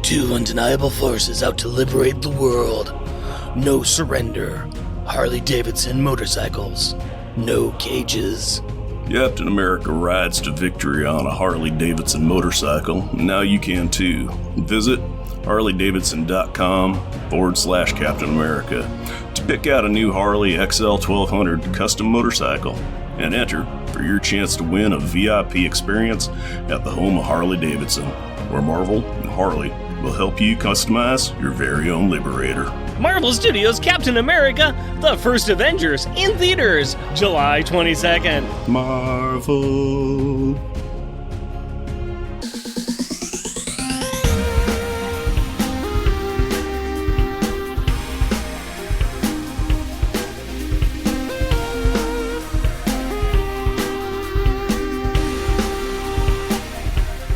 Two undeniable forces out to liberate the world. No surrender. Harley-Davidson motorcycles. No cages. Captain America rides to victory on a Harley-Davidson motorcycle. Now you can too. Visit harleydavidson.com/Captain America to pick out a new Harley XL 1200 custom motorcycle and enter for your chance to win a VIP experience at the home of Harley-Davidson, where Marvel and Harley will help you customize your very own Liberator. Marvel Studios' Captain America, The First Avengers, in theaters, July 22nd. Marvel.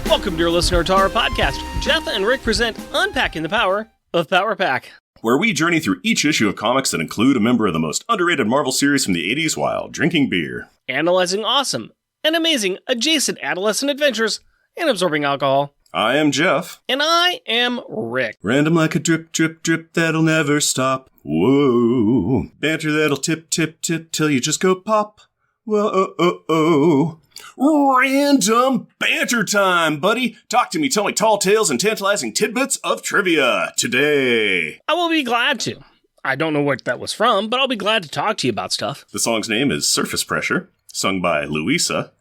Welcome, dear listener, to our podcast. Jeff and Rick present Unpacking the Power of Power Pack, where we journey through each issue of comics that include a member of the most underrated Marvel series from the 80s while drinking beer, analyzing awesome and amazing adjacent adolescent adventures, and absorbing alcohol. I am Jeff. And I am Rick. Random like a drip, drip, drip that'll never stop. Whoa. Banter that'll tip, tip, tip till you just go pop. Whoa. Random banter time, buddy. Talk to me, tell me tall tales and tantalizing tidbits of trivia today. I will be glad to. I don't know what that was from, but I'll be glad to talk to you about stuff. The song's name is Surface Pressure, sung by Louisa,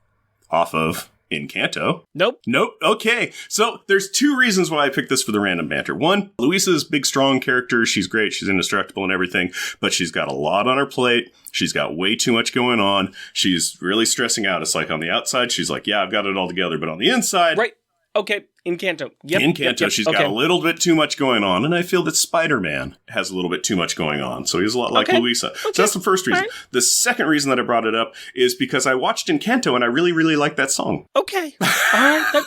off of Encanto. Nope. Okay. So there's two reasons why I picked this for the random banter. One, Louisa's big, strong character. She's great. She's indestructible and everything, but she's got a lot on her plate. She's got way too much going on. She's really stressing out. It's like on the outside, she's like, yeah, I've got it all together. But on the inside... Right. Okay. Encanto. Yep. She's got a little bit too much going on. And I feel that Spider-Man has a little bit too much going on. So he's a lot like Louisa. So that's the first reason. Right. The second reason that I brought it up is because I watched Encanto and I really, really like that song. Okay. All right.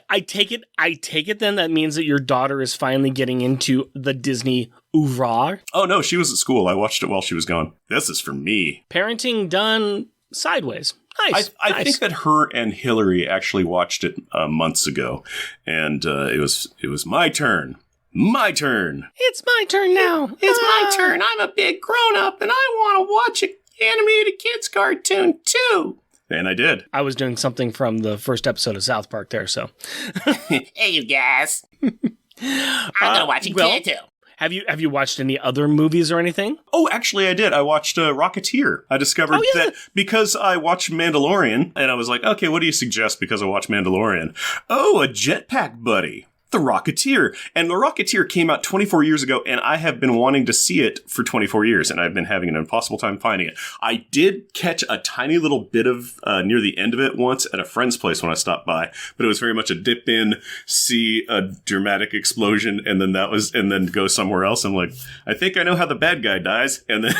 I take it then that means that your daughter is finally getting into the Disney oeuvre. Oh, no. She was at school. I watched it while she was gone. This is for me. Parenting done sideways. Nice. I think that her and Hillary actually watched it months ago, and it was my turn. My turn. It's my turn now. It's my turn. I'm a big grown-up, and I want to watch an animated kids cartoon, too. And I did. I was doing something from the first episode of South Park there, so. Hey, you guys. I'm going to watch Encanto. Have you watched any other movies or anything? Oh, actually, I did. I watched Rocketeer. I discovered that because I watched Mandalorian, and I was like, okay, what do you suggest because I watched Mandalorian? Oh, a jetpack buddy. The Rocketeer. And The Rocketeer came out 24 years ago, and I have been wanting to see it for 24 years, and I've been having an impossible time finding it. I did catch a tiny little bit of near the end of it once at a friend's place when I stopped by, but it was very much a dip in, see a dramatic explosion, and then go somewhere else. I'm like, I think I know how the bad guy dies, and then...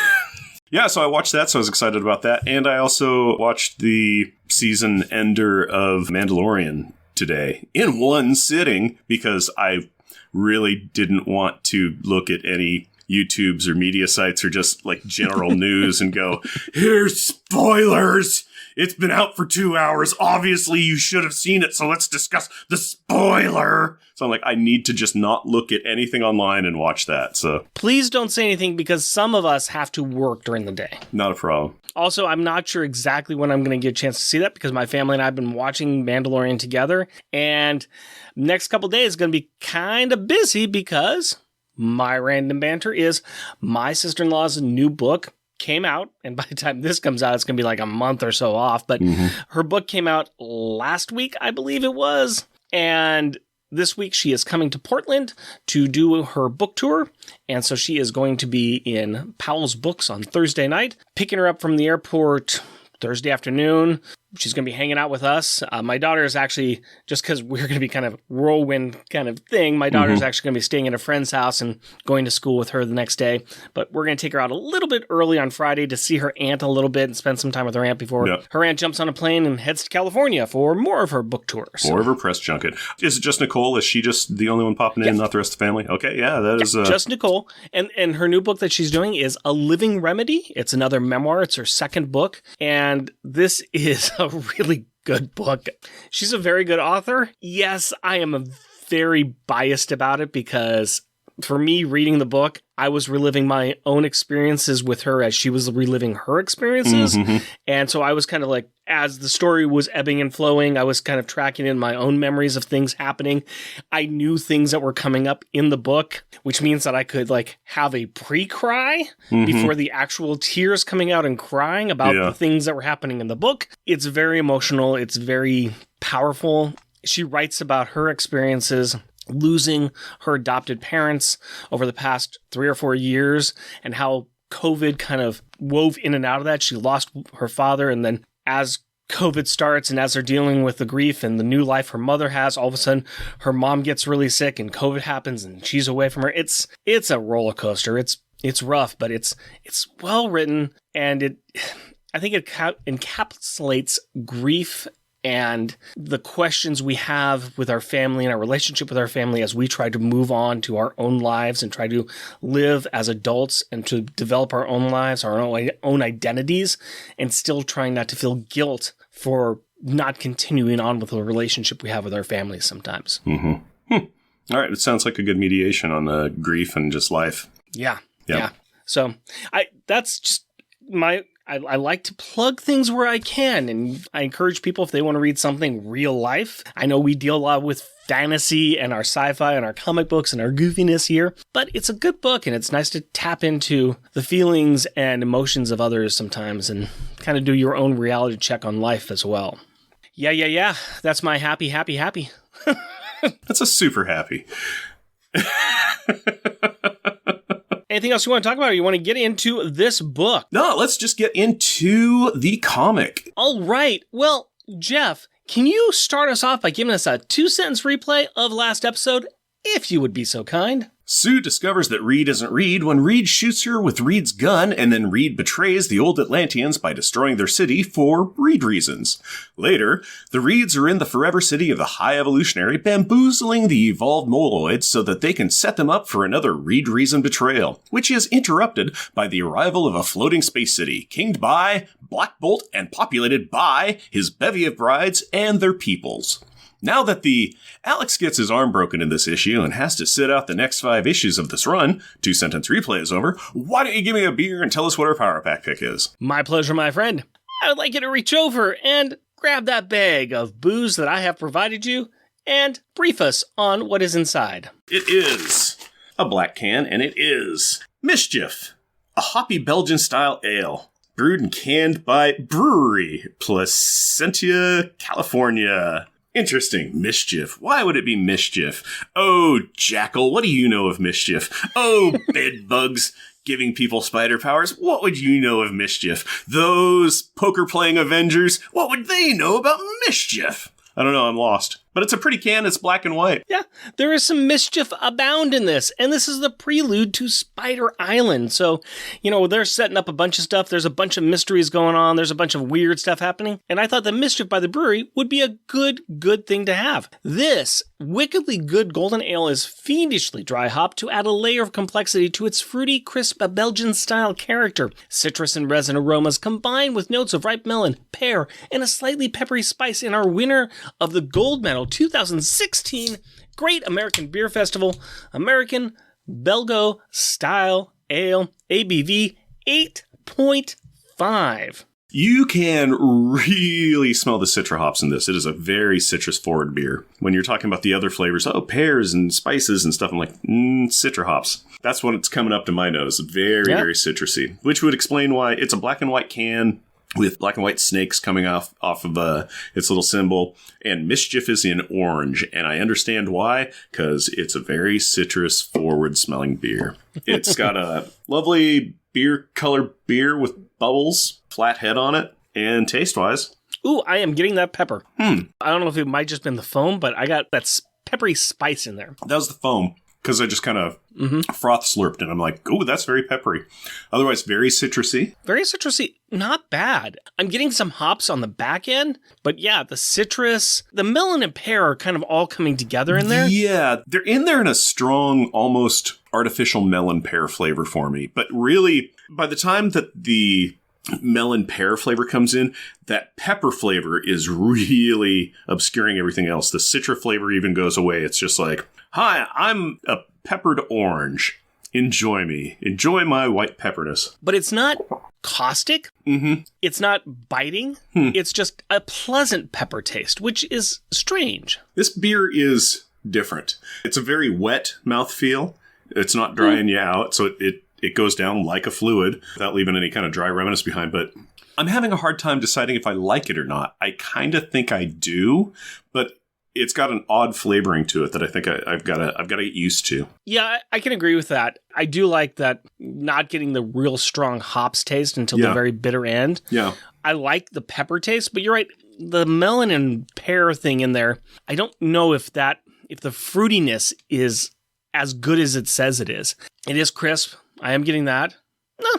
Yeah, so I watched that, so I was excited about that, and I also watched the season ender of Mandalorian today in one sitting because I really didn't want to look at any YouTubes or media sites or just like general news and go, here's spoilers. It's been out for 2 hours. Obviously, you should have seen it. So let's discuss the spoiler. So I'm like, I need to just not look at anything online and watch that. So please don't say anything because some of us have to work during the day. Not a problem. Also, I'm not sure exactly when I'm going to get a chance to see that because my family and I have been watching Mandalorian together. And next couple days is going to be kind of busy because my random banter is my sister-in-law's new book came out, and by the time this comes out, it's going to be like a month or so off, but her book came out last week, I believe it was, and this week she is coming to Portland to do her book tour, and so she is going to be in Powell's Books on Thursday night, picking her up from the airport Thursday afternoon. She's going to be hanging out with us. My daughter is actually, just because we're going to be kind of whirlwind kind of thing, my daughter is actually going to be staying at a friend's house and going to school with her the next day. But we're going to take her out a little bit early on Friday to see her aunt a little bit and spend some time with her aunt before her aunt jumps on a plane and heads to California for more of her book tours. More of her press junket. Is it just Nicole? Is she just the only one popping in, not the rest of the family? Okay, yeah, that is... just Nicole. And her new book that she's doing is A Living Remedy. It's another memoir. It's her second book. And this is a really good book. She's a very good author. Yes, I am a very biased about it because for me, reading the book, I was reliving my own experiences with her as she was reliving her experiences. Mm-hmm. And so I was kind of like, as the story was ebbing and flowing, I was kind of tracking in my own memories of things happening. I knew things that were coming up in the book, which means that I could like have a pre-cry before the actual tears coming out and crying about the things that were happening in the book. It's very emotional. It's very powerful. She writes about her experiences losing her adopted parents over the past 3 or 4 years and how COVID kind of wove in and out of that. She lost her father, and then as COVID starts and as they're dealing with the grief and the new life her mother has, all of a sudden her mom gets really sick and COVID happens and she's away from her. It's a roller coaster. It's rough, but it's well written, and I think it encapsulates grief and the questions we have with our family and our relationship with our family as we try to move on to our own lives and try to live as adults and to develop our own lives, our own identities, and still trying not to feel guilt for not continuing on with the relationship we have with our families sometimes. Mm-hmm. All right. It sounds like a good mediation on the grief and just life. Yeah. So that's just I like to plug things where I can, and I encourage people if they want to read something real life. I know we deal a lot with fantasy and our sci-fi and our comic books and our goofiness here, but it's a good book, and it's nice to tap into the feelings and emotions of others sometimes and kind of do your own reality check on life as well. Yeah. That's my happy. That's a super happy. Anything else you want to talk about, or you want to get into this book? No, let's just get into the comic. All right. Well, Jeff, can you start us off by giving us a 2-sentence replay of last episode, if you would be so kind? Sue discovers that Reed isn't Reed when Reed shoots her with Reed's gun, and then Reed betrays the old Atlanteans by destroying their city for Reed reasons. Later, the Reeds are in the forever city of the High Evolutionary, bamboozling the evolved Moloids so that they can set them up for another Reed reason betrayal, which is interrupted by the arrival of a floating space city, kinged by Black Bolt and populated by his bevy of brides and their peoples. Now that Alex gets his arm broken in this issue and has to sit out the next 5 issues of this run, 2-sentence replay is over, why don't you give me a beer and tell us what our Power Pack pick is? My pleasure, my friend. I would like you to reach over and grab that bag of booze that I have provided you and brief us on what is inside. It is a black can, and it is Mischief, a hoppy Belgian-style ale, brewed and canned by Brewery Placentia, California. Interesting. Mischief. Why would it be mischief? Oh, Jackal, what do you know of mischief? Oh, bed bugs giving people spider powers. What would you know of mischief? Those poker-playing Avengers, what would they know about mischief? I don't know, I'm lost. But it's a pretty can, it's black and white. Yeah, there is some mischief abound in this, and this is the prelude to Spider Island. So, they're setting up a bunch of stuff, there's a bunch of mysteries going on, there's a bunch of weird stuff happening, and I thought the Mischief by the Brewery would be a good thing to have. This wickedly good golden ale is fiendishly dry hopped to add a layer of complexity to its fruity, crisp Belgian-style character. Citrus and resin aromas combine with notes of ripe melon, pear, and a slightly peppery spice in our winner of the Gold Medal 2016 Great American Beer Festival American Belgo Style Ale, ABV 8.5. You can really smell the citra hops in this. It is a very citrus-forward beer. When you're talking about the other flavors, pears and spices and stuff, I'm like, citra hops. That's when it's coming up to my nose. Very citrusy, which would explain why it's a black and white can with black and white snakes coming off of its little symbol. And Mischief is in orange. And I understand why, because it's a very citrus-forward smelling beer. It's got a lovely beer-colored beer with bubbles, flat head on it, and taste-wise. Ooh, I am getting that pepper. I don't know if it might just been the foam, but I got that peppery spice in there. That was the foam, because I just kind of froth slurped, and I'm like, ooh, that's very peppery. Otherwise, very citrusy. Very citrusy. Not bad. I'm getting some hops on the back end, but yeah, the citrus, the melon and pear are kind of all coming together in there. Yeah, they're in there in a strong, almost artificial melon pear flavor for me. But really, by the time that the melon pear flavor comes in, that pepper flavor is really obscuring everything else. The citra flavor even goes away. It's just like, hi, I'm a peppered orange. Enjoy me. Enjoy my white pepperness. But it's not caustic. Mm-hmm. It's not biting. It's just a pleasant pepper taste, which is strange. This beer is different. It's a very wet mouthfeel. It's not drying you out, so it goes down like a fluid without leaving any kind of dry remnants behind. But I'm having a hard time deciding if I like it or not. I kind of think I do, but it's got an odd flavoring to it that I think I've got to get used to. Yeah, I can agree with that. I do like that not getting the real strong hops taste until the very bitter end. Yeah. I like the pepper taste, but you're right. The melon and pear thing in there, I don't know if the fruitiness is as good as it says it is. It is crisp. I am getting that. No,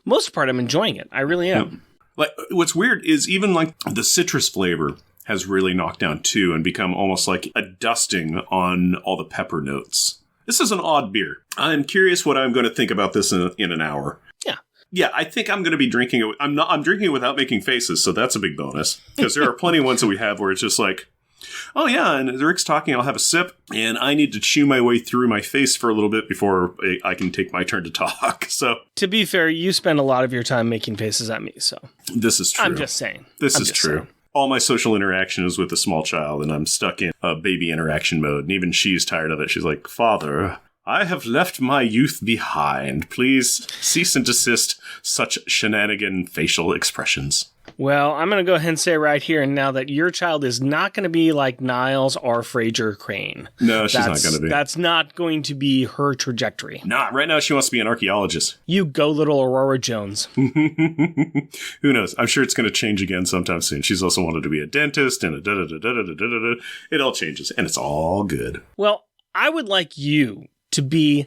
most part, I'm enjoying it. I really am. Yeah. Like, what's weird is even like the citrus flavor has really knocked down too and become almost like a dusting on all the pepper notes. This is an odd beer. I'm curious what I'm going to think about this in an hour. Yeah. Yeah, I think I'm going to be drinking it. I'm drinking it without making faces, so that's a big bonus. Because there are plenty of ones that we have where it's just like, oh yeah, and as Rick's talking, I'll have a sip, and I need to chew my way through my face for a little bit before I can take my turn to talk. So, to be fair, you spend a lot of your time making faces at me, so. This is true. I'm just saying. This is true. Saying. All my social interaction is with a small child, and I'm stuck in a baby interaction mode, and even she's tired of it. She's like, Father, I have left my youth behind. Please cease and desist such shenanigan facial expressions. Well, I'm going to go ahead and say right here and now that your child is not going to be like Niles or Fraser Crane. No, she's not going to be. That's not going to be her trajectory. Nah, right now she wants to be an archaeologist. You go, little Aurora Jones. Who knows? I'm sure it's going to change again sometime soon. She's also wanted to be a dentist and a da-da-da-da-da-da-da-da. It all changes, and it's all good. Well, I would like you to be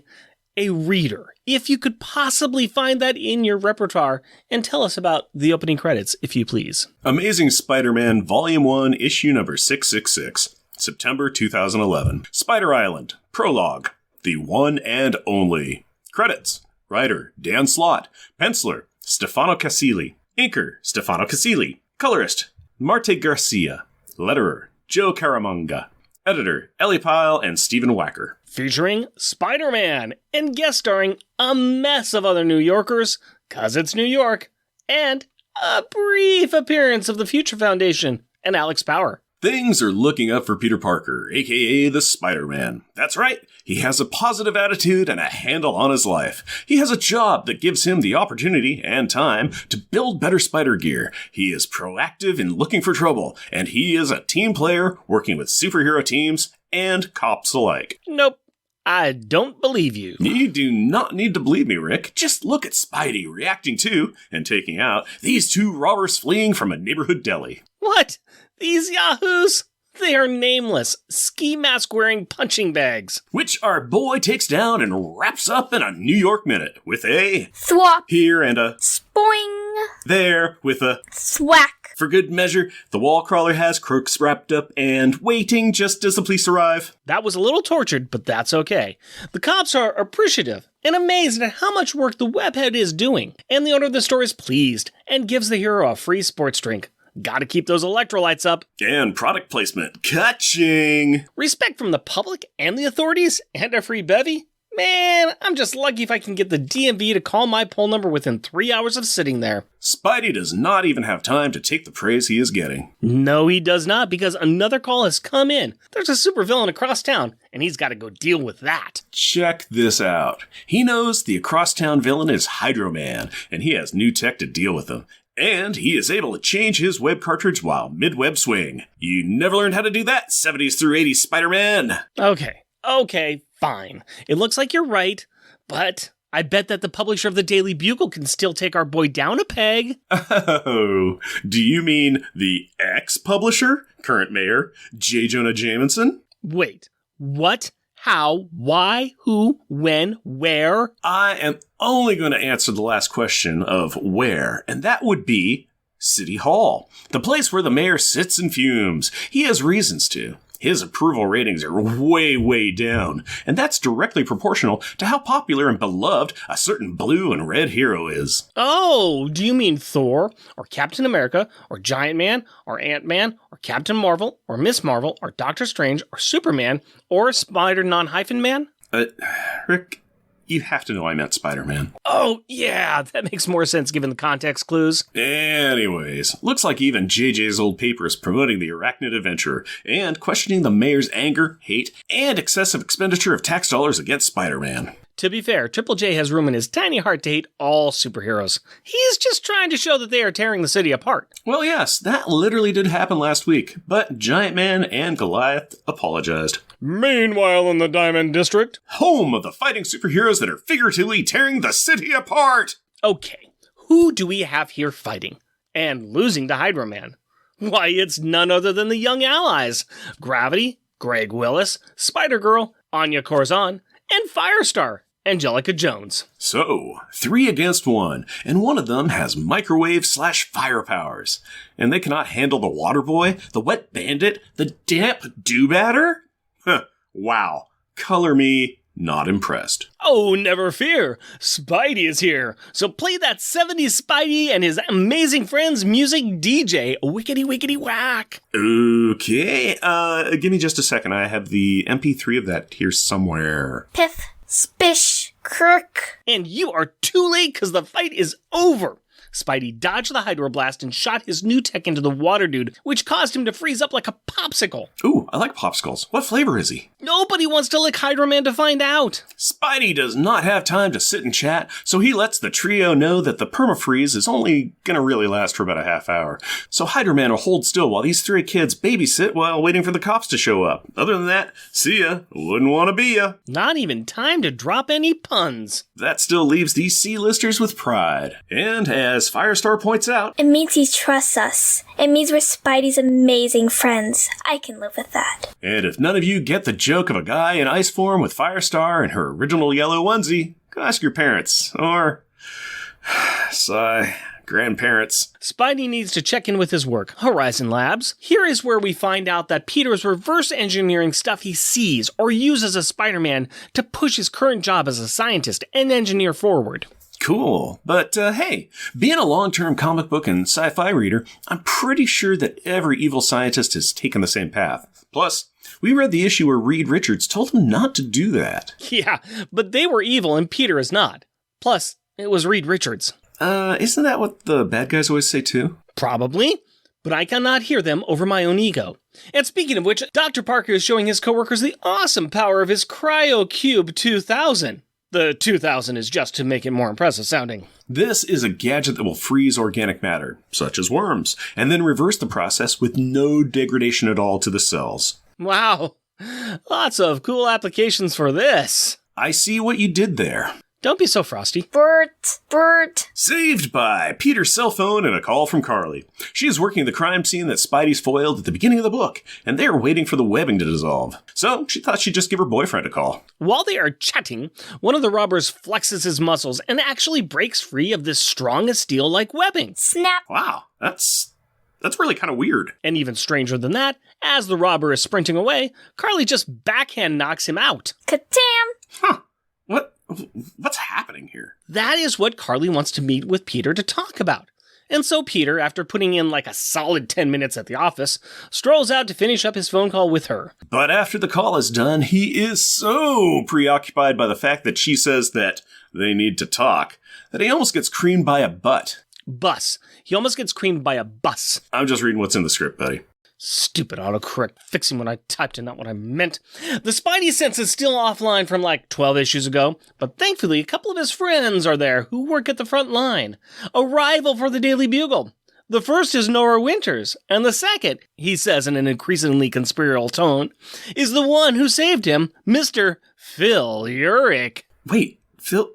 a reader, if you could possibly find that in your repertoire, and tell us about the opening credits, if you please. Amazing Spider-Man Volume 1, Issue Number 666, September 2011. Spider Island, Prologue, The One and Only. Credits, Writer, Dan Slott. Penciler, Stefano Casilli. Inker, Stefano Casilli. Colorist, Marte Garcia. Letterer, Joe Caramanga. Editor, Ellie Pyle and Stephen Wacker. Featuring Spider-Man and guest starring a mess of other New Yorkers, 'cause it's New York, and a brief appearance of the Future Foundation and Alex Power. Things are looking up for Peter Parker, aka the Spider-Man. That's right, he has a positive attitude and a handle on his life. He has a job that gives him the opportunity and time to build better spider gear. He is proactive in looking for trouble, and he is a team player working with superhero teams and cops alike. Nope, I don't believe you. You do not need to believe me, Rick. Just look at Spidey reacting to and taking out these two robbers fleeing from a neighborhood deli. What? These yahoos? They are nameless, ski mask wearing punching bags. Which our boy takes down and wraps up in a New York minute with a thwop here and a spoing there with a thwack. For good measure, the wall crawler has Crooks wrapped up and waiting just as the police arrive. That was a little tortured, but that's okay. The cops are appreciative and amazed at how much work the webhead is doing, and the owner of the store is pleased and gives the hero a free sports drink. Gotta keep those electrolytes up. And product placement. Catching. Respect from the public and the authorities and a free bevy? Man, I'm just lucky if I can get the DMV to call my poll number within 3 hours of sitting there. Spidey does not even have time to take the praise he is getting. No, he does not, because another call has come in. There's a supervillain across town, and he's got to go deal with that. Check this out. He knows the across-town villain is Hydro Man, and he has new tech to deal with him. And he is able to change his web cartridge while mid-web swing. You never learned how to do that, 70s through 80s Spider-Man. Okay, fine. It looks like you're right, but I bet that the publisher of the Daily Bugle can still take our boy down a peg. Oh, do you mean the ex-publisher, current mayor, J. Jonah Jameson? Wait, what? How? Why? Who? When? Where? I am only going to answer the last question of where, and that would be City Hall, the place where the mayor sits and fumes. He has reasons to. his approval ratings are way, way down, and that's directly proportional to how popular and beloved a certain blue and red hero is. Oh, do you mean Thor, or Captain America, or Giant Man, or Ant-Man, or Captain Marvel, or Miss Marvel, or Doctor Strange, or Superman, or Spider non-Man? Rick, you have to know I meant Spider-Man. Oh, yeah, that makes more sense given the context clues. Anyways, looks like even JJ's old paper is promoting the Arachnid Adventurer and questioning the mayor's anger, hate, and excessive expenditure of tax dollars against Spider-Man. To be fair, Triple J has room in his tiny heart to hate all superheroes. He's just trying to show that they are tearing the city apart. Well, yes, that literally did happen last week, but Giant Man and Goliath apologized. Meanwhile in the Diamond District, Home of the fighting superheroes that are figuratively tearing the city apart! Okay, who do we have here fighting? And losing to Hydro Man? Why, it's none other than the Young Allies. Gravity, Greg Willis, Spider-Girl, Anya Corzon, and Firestar, Angelica Jones. So, 3 against 1, and one of them has microwave/fire powers. And they cannot handle the Water Boy, the Wet Bandit, the Damp Doobatter? Huh, wow. Color me not impressed. Oh, never fear. Spidey is here. So play that 70s Spidey and his amazing friends music DJ. Wickety wickety whack. Okay, give me just a second. I have the MP3 of that here somewhere. Piff, spish, crook. And you are too late because the fight is over. Spidey dodged the Hydroblast and shot his new tech into the water dude, which caused him to freeze up like a popsicle. Ooh, I like popsicles. What flavor is he? Nobody wants to lick Hydro Man to find out. Spidey does not have time to sit and chat, so he lets the trio know that the permafreeze is only gonna really last for about a half hour. So Hydro Man will hold still while these 3 kids babysit while waiting for the cops to show up. Other than that, see ya. Wouldn't want to be ya. Not even time to drop any puns. That still leaves these C-listers with pride. And as Firestar points out, It means he trusts us. It means we're Spidey's amazing friends. I can live with that. and if none of you get the joke of a guy in ice form with Firestar and her original yellow onesie, go ask your parents. Or, sigh, grandparents. Spidey needs to check in with his work, Horizon Labs. Here is where we find out that Peter is reverse engineering stuff he sees or uses as Spider-Man to push his current job as a scientist and engineer forward. Cool. But, hey, being a long-term comic book and sci-fi reader, I'm pretty sure that every evil scientist has taken the same path. Plus, we read the issue where Reed Richards told him not to do that. Yeah, but they were evil and Peter is not. Plus, it was Reed Richards. Isn't that what the bad guys always say too? Probably, but I cannot hear them over my own ego. And speaking of which, Dr. Parker is showing his coworkers the awesome power of his CryoCube 2000. The 2000 is just to make it more impressive sounding. This is a gadget that will freeze organic matter, such as worms, and then reverse the process with no degradation at all to the cells. Wow, lots of cool applications for this. I see what you did there. Don't be so frosty. Bert. Saved by Peter's cell phone and a call from Carly. She is working the crime scene that Spidey's foiled at the beginning of the book, and they're waiting for the webbing to dissolve. So she thought she'd just give her boyfriend a call. While they are chatting, one of the robbers flexes his muscles and actually breaks free of this strong as steel-like webbing. Snap. Wow, that's really kind of weird. And even stranger than that, as the robber is sprinting away, Carly just backhand knocks him out. Katam. Huh. What's happening here? That is what Carly wants to meet with Peter to talk about. And so Peter, after putting in like a solid 10 minutes at the office, strolls out to finish up his phone call with her. But after the call is done, he is so preoccupied by the fact that she says that they need to talk that he almost gets creamed by a butt. Bus. He almost gets creamed by a bus. I'm just reading what's in the script, buddy. Stupid autocorrect fixing what I typed and not what I meant. The Spidey sense is still offline from like 12 issues ago, but thankfully a couple of his friends are there who work at the front line. A rival for the Daily Bugle. The first is Nora Winters, and the second, he says in an increasingly conspiratorial tone, is the one who saved him, Mr. Phil Urich. Wait, Phil,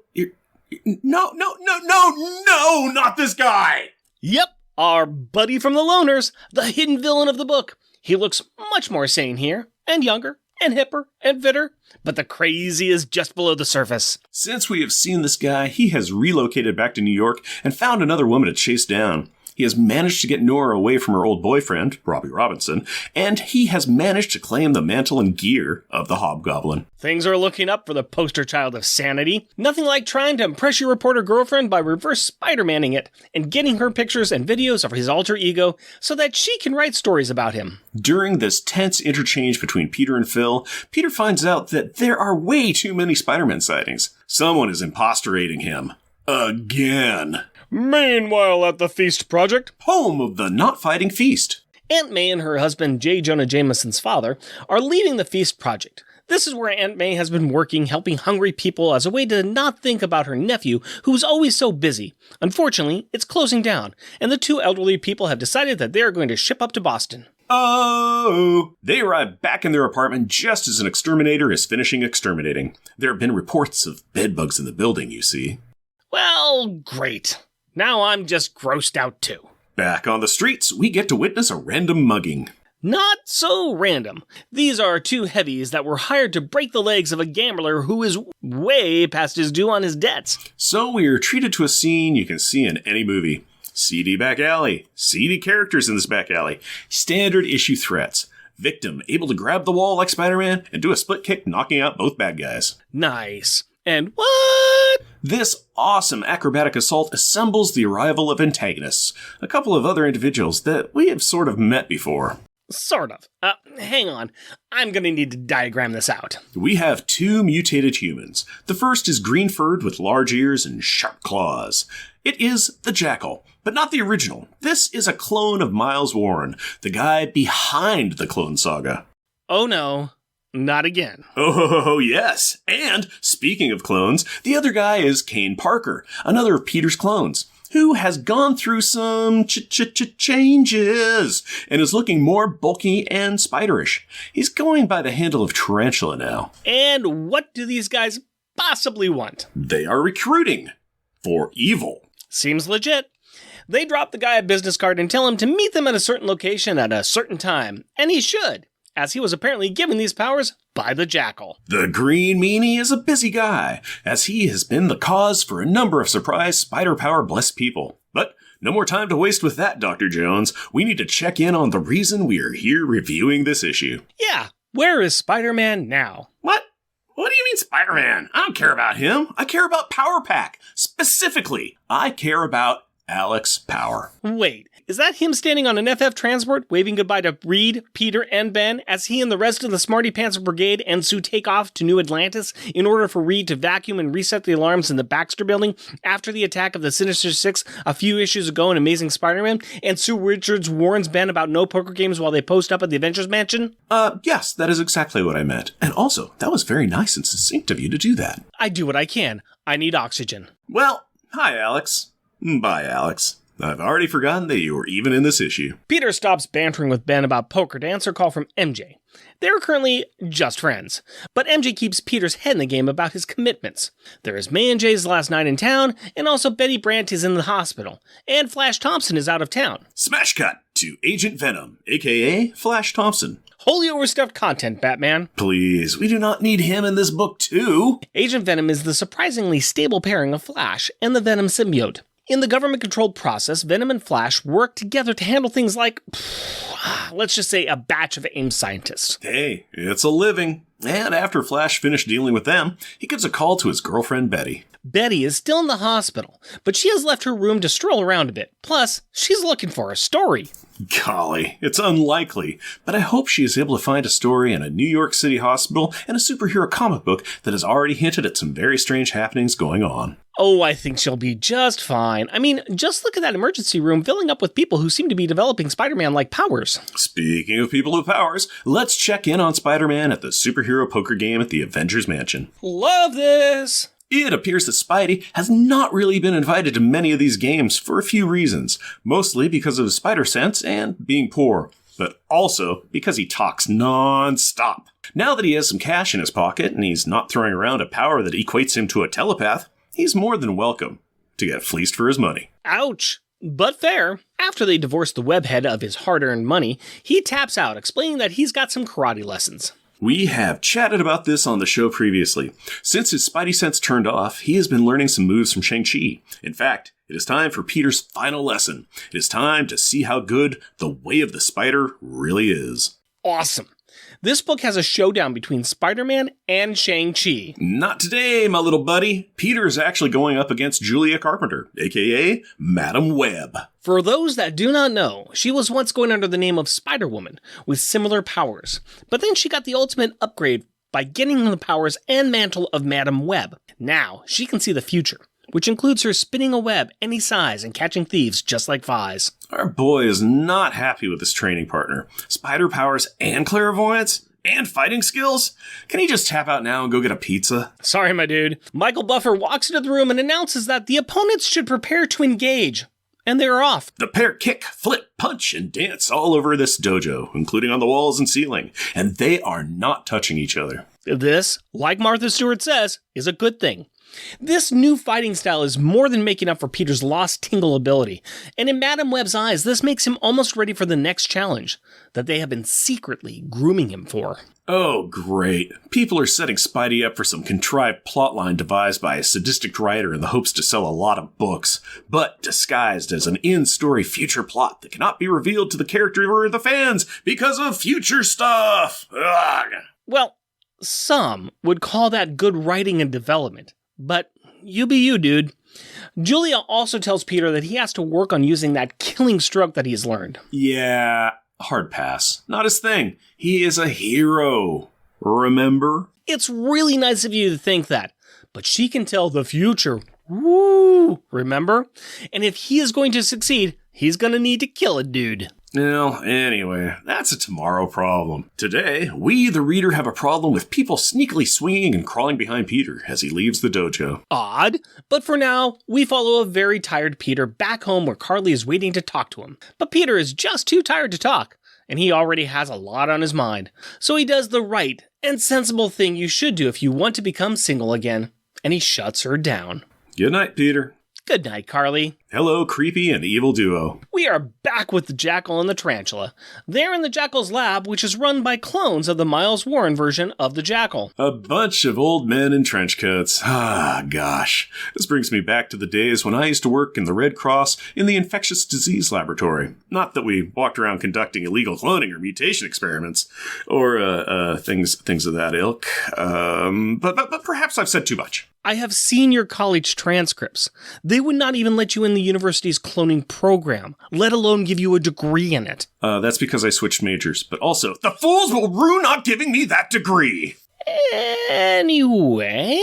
no, not this guy! Yep. Our buddy from the Loners, the hidden villain of the book. He looks much more sane here, and younger, and hipper, and fitter, but the crazy is just below the surface. Since we have seen this guy, he has relocated back to New York and found another woman to chase down. He has managed to get Nora away from her old boyfriend, Robbie Robinson, and he has managed to claim the mantle and gear of the Hobgoblin. Things are looking up for the poster child of sanity. Nothing like trying to impress your reporter girlfriend by reverse Spider-Manning it and getting her pictures and videos of his alter ego so that she can write stories about him. During this tense interchange between Peter and Phil, Peter finds out that there are way too many Spider-Man sightings. Someone is imposterating him. Again. Meanwhile, at the Feast Project, home of the Not Fighting Feast, Aunt May and her husband J. Jonah Jameson's father are leaving the Feast Project. This is where Aunt May has been working, helping hungry people as a way to not think about her nephew, who is always so busy. Unfortunately, it's closing down, and the two elderly people have decided that they are going to ship up to Boston. Oh! They arrive back in their apartment just as an exterminator is finishing exterminating. There have been reports of bedbugs in the building, you see. Well, great. Now I'm just grossed out too. Back on the streets, we get to witness a random mugging. Not so random. These are two heavies that were hired to break the legs of a gambler who is way past his due on his debts. So we are treated to a scene you can see in any movie. Seedy back alley. Seedy characters in this back alley. Standard issue threats. Victim able to grab the wall like Spider-Man and do a split kick knocking out both bad guys. Nice. And what? This awesome acrobatic assault assembles the arrival of antagonists. A couple of other individuals that we have sort of met before. Sort of. Hang on. I'm gonna need to diagram this out. We have two mutated humans. The first is green-furred with large ears and sharp claws. It is the Jackal, but not the original. This is a clone of Miles Warren, the guy behind the Clone Saga. Oh no, not again. Oh, yes. And speaking of clones, the other guy is Kane Parker, another of Peter's clones, who has gone through some changes and is looking more bulky and spiderish. He's going by the handle of Tarantula now. And what do these guys possibly want? They are recruiting for evil. Seems legit. They drop the guy a business card and tell him to meet them at a certain location at a certain time. And he should, as he was apparently given these powers by the Jackal. The Green Meanie is a busy guy, as he has been the cause for a number of surprise spider power blessed people. But no more time to waste with that, Dr. Jones. We need to check in on the reason we are here reviewing this issue. Yeah, where is Spider-Man now? What? What do you mean Spider-Man? I don't care about him. I care about Power Pack. Specifically, I care about Alex Power. Wait, is that him standing on an FF transport, waving goodbye to Reed, Peter, and Ben, as he and the rest of the Smarty Pants Brigade and Sue take off to New Atlantis in order for Reed to vacuum and reset the alarms in the Baxter building after the attack of the Sinister Six a few issues ago in Amazing Spider-Man, and Sue Richards warns Ben about no poker games while they post up at the Avengers Mansion? Yes, that is exactly what I meant. And also, that was very nice and succinct of you to do that. I do what I can. I need oxygen. Well, hi, Alex. Bye, Alex. I've already forgotten that you were even in this issue. Peter stops bantering with Ben about poker to answer a call from MJ. They're currently just friends, but MJ keeps Peter's head in the game about his commitments. There is May and Jay's last night in town, and also Betty Brant is in the hospital, and Flash Thompson is out of town. Smash cut to Agent Venom, aka Flash Thompson. Wholly overstuffed content, Batman. Please, we do not need him in this book too. Agent Venom is the surprisingly stable pairing of Flash and the Venom symbiote. In the government-controlled process, Venom and Flash work together to handle things like, let's just say, a batch of AIM scientists. Hey, it's a living. And after Flash finished dealing with them, he gives a call to his girlfriend, Betty. Betty is still in the hospital, but she has left her room to stroll around a bit. Plus, she's looking for a story. Golly, it's unlikely, but I hope she is able to find a story in a New York City hospital and a superhero comic book that has already hinted at some very strange happenings going on. Oh, I think she'll be just fine. I mean, just look at that emergency room filling up with people who seem to be developing Spider-Man-like powers. Speaking of people with powers, let's check in on Spider-Man at the superhero poker game at the Avengers Mansion. Love this! It appears that Spidey has not really been invited to many of these games for a few reasons, mostly because of his spider sense and being poor, but also because he talks non-stop. Now that he has some cash in his pocket and he's not throwing around a power that equates him to a telepath, he's more than welcome to get fleeced for his money. Ouch. But fair. After they divorce the webhead of his hard-earned money, he taps out, explaining that he's got some karate lessons. We have chatted about this on the show previously. Since his Spidey sense turned off, he has been learning some moves from Shang-Chi. In fact, It is time for Peter's final lesson. It is time to see how good the way of the spider really is. Awesome. This book has a showdown between Spider-Man and Shang-Chi. Not today, my little buddy. Peter is actually going up against Julia Carpenter, aka Madam Web. For those that do not know, she was once going under the name of Spider-Woman with similar powers, but then she got the ultimate upgrade by getting the powers and mantle of Madam Web. Now, she can see the future, which includes her spinning a web any size and catching thieves just like flies. Our boy is not happy with his training partner. Spider powers and clairvoyance and fighting skills? Can he just tap out now and go get a pizza? Sorry, my dude. Michael Buffer walks into the room and announces that the opponents should prepare to engage. And they are off. The pair kick, flip, punch, and dance all over this dojo, including on the walls and ceiling. And they are not touching each other. This, like Martha Stewart says, is a good thing. This new fighting style is more than making up for Peter's lost tingle ability, and in Madam Web's eyes, this makes him almost ready for the next challenge that they have been secretly grooming him for. Oh, great. People are setting Spidey up for some contrived plotline devised by a sadistic writer in the hopes to sell a lot of books, but disguised as an in-story future plot that cannot be revealed to the character or the fans because of future stuff. Ugh. Well, some would call that good writing and development. But you be you, dude. Julia also tells Peter that he has to work on using that killing stroke that he's learned. Yeah, hard pass. Not his thing. He is a hero. Remember? It's really nice of you to think that, but she can tell the future. Woo! Remember? And if he is going to succeed, he's going to need to kill a dude. Well, anyway, that's a tomorrow problem. Today, we, the reader, have a problem with people sneakily swinging and crawling behind Peter as he leaves the dojo. Odd, but for now, we follow a very tired Peter back home where Carly is waiting to talk to him. But Peter is just too tired to talk, and he already has a lot on his mind. So he does the right and sensible thing you should do if you want to become single again, and he shuts her down. Good night, Peter. Good night, Carly. Hello, creepy and evil duo. We are back with the Jackal and the Tarantula. They're in the Jackal's lab, which is run by clones of the Miles Warren version of the Jackal. A bunch of old men in trench coats. Ah, gosh. This brings me back to the days when I used to work in the Red Cross in the infectious disease laboratory. Not that we walked around conducting illegal cloning or mutation experiments, or things of that ilk. But perhaps I've said too much. I have seen your college transcripts. They would not even let you in the university's cloning program, let alone give you a degree in it. That's because I switched majors, but also, the fools will rue not giving me that degree! Anyway,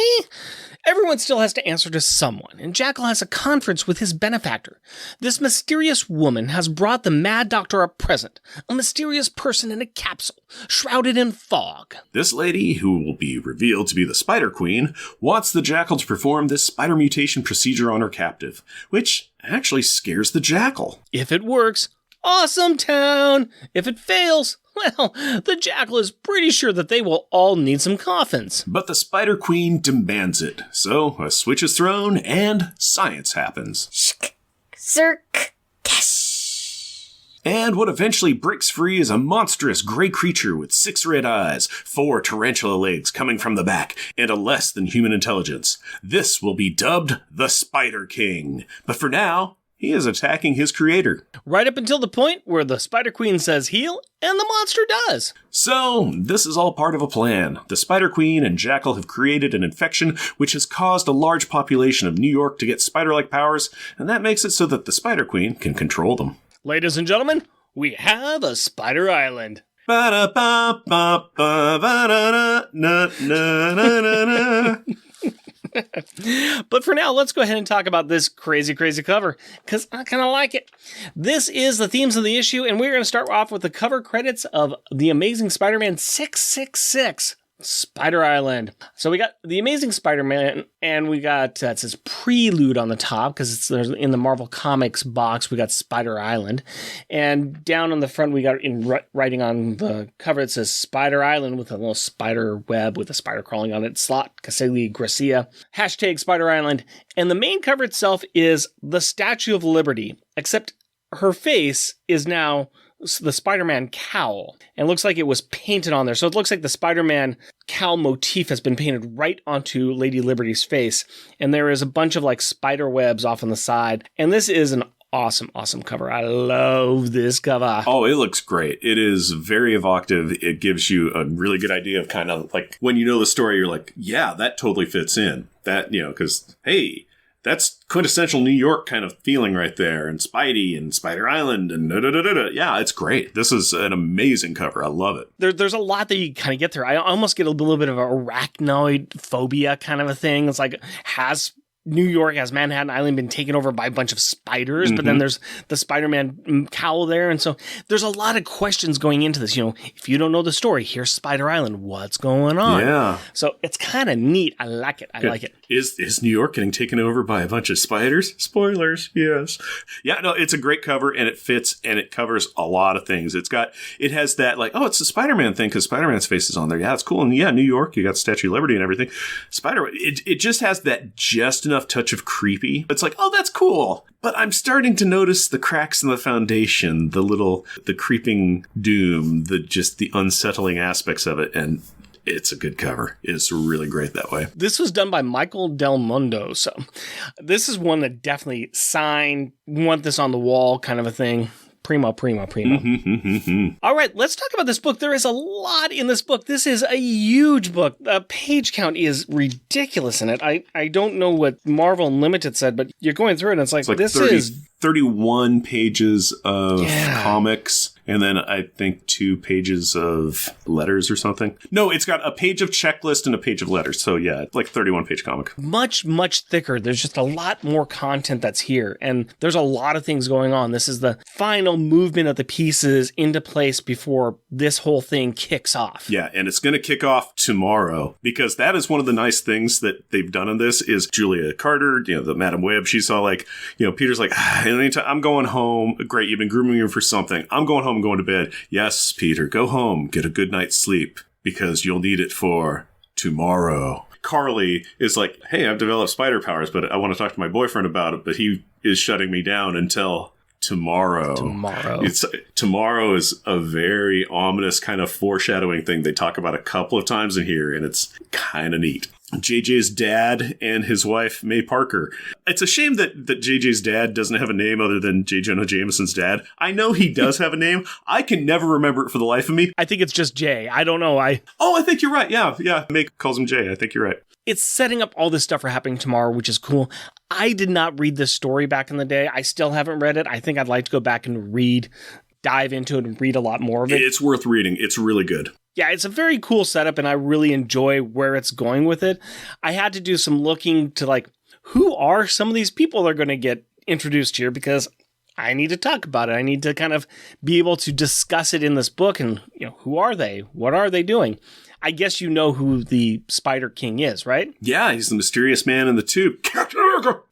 everyone still has to answer to someone, and Jackal has a conference with his benefactor. This mysterious woman has brought the Mad Doctor a present, a mysterious person in a capsule, shrouded in fog. This lady, who will be revealed to be the Spider Queen, wants the Jackal to perform this spider mutation procedure on her captive, which actually scares the Jackal. If it works, awesome town! If it fails, well, the Jackal is pretty sure that they will all need some coffins. But the Spider Queen demands it, so a switch is thrown and science happens. Shk, zerk, kesh. And what eventually breaks free is a monstrous gray creature with 6 red eyes, 4 tarantula legs coming from the back, and a less than human intelligence. This will be dubbed the Spider King. But for now, he is attacking his creator. Right up until the point where the Spider Queen says heal, and the monster does. So, this is all part of a plan. The Spider Queen and Jackal have created an infection which has caused a large population of New York to get spider-like powers, and that makes it so that the Spider Queen can control them. Ladies and gentlemen, we have a Spider Island. But for now, let's go ahead and talk about this crazy, crazy cover, because I kind of like it. This is the themes of the issue, and we're going to start off with the cover credits of The Amazing Spider-Man 666. Spider Island. So we got The Amazing Spider-Man, and we got, it says Prelude on the top, because there's in the Marvel Comics box, we got Spider Island. And down on the front, we got in writing on the cover, it says Spider Island with a little spider web with a spider crawling on it, slot, Casali Gracia, hashtag Spider Island. And the main cover itself is the Statue of Liberty, except her face is now the Spider-Man cowl, and it looks like it was painted on there. So it looks like the Spider-Man cowl motif has been painted right onto Lady Liberty's face, and there is a bunch of like spider webs off on the side. And this is an awesome cover. I love this cover. Oh, it looks great. It is very evocative. It gives you a really good idea of kind of like when you know the story, you're like, yeah, that totally fits in. That, you know, because, hey, that's quintessential New York kind of feeling right there. And Spidey and Spider Island and da-da-da-da-da. Yeah, it's great. This is an amazing cover. I love it. There's a lot that you kind of get there. I almost get a little bit of arachnoid phobia kind of a thing. It's like, has New York, has Manhattan Island been taken over by a bunch of spiders? But then there's the Spider-Man cowl there. And so there's a lot of questions going into this. You know, if you don't know the story, here's Spider Island. What's going on? Yeah. So it's kind of neat. I like it. I like it. Is New York getting taken over by a bunch of spiders? Spoilers, yes. Yeah, no, it's a great cover, and it fits, and it covers a lot of things. It has that, like, oh, it's a Spider-Man thing, because Spider-Man's face is on there. Yeah, it's cool. And yeah, New York, you got Statue of Liberty and everything. It just has that just enough touch of creepy. It's like, oh, that's cool. But I'm starting to notice the cracks in the foundation, the creeping doom, the unsettling aspects of it, and it's a good cover. It's really great that way. This was done by Michael Del Mundo. So this is one that definitely signed, want this on the wall kind of a thing. Primo. All right, let's talk about this book. There is a lot in this book. This is a huge book. The page count is ridiculous in it. I don't know what Marvel Unlimited said, but you're going through it and it's like this 31 pages of comics, and then I think 2 pages of letters or something. No, it's got a page of checklist and a page of letters. So yeah, like 31-page comic. Much thicker. There's just a lot more content that's here, and there's a lot of things going on. This is the final movement of the pieces into place before this whole thing kicks off. Yeah, and it's going to kick off tomorrow, because that is one of the nice things that they've done in this is Julia Carter, you know, the Madam Web, she's all like, you know, Peter's like, anytime I'm going home. Great, you've been grooming me for something. I'm going home and going to bed. Yes, Peter, go home. Get a good night's sleep because you'll need it for tomorrow. Carly is like, hey, I've developed spider powers, but I want to talk to my boyfriend about it, but he is shutting me down until tomorrow. Tomorrow is a very ominous kind of foreshadowing thing they talk about a couple of times in here, and it's kind of neat. JJ's dad and his wife, May Parker. It's a shame that JJ's dad doesn't have a name other than J. Jonah Jameson's dad. I know he does have a name. I can never remember it for the life of me. I think it's just Jay. I don't know. I think you're right. Yeah. May calls him Jay. I think you're right. It's setting up all this stuff for happening tomorrow, which is cool. I did not read this story back in the day. I still haven't read it. I think I'd like to go back and dive into it and read a lot more of it. It's worth reading. It's really good. Yeah, it's a very cool setup, and I really enjoy where it's going with it. I had to do some looking to, like, who are some of these people that are going to get introduced here, because I need to talk about it. I need to kind of be able to discuss it in this book, and, you know, who are they? What are they doing? I guess you know who the Spider King is, right? Yeah, he's the mysterious man in the tube. Captain America!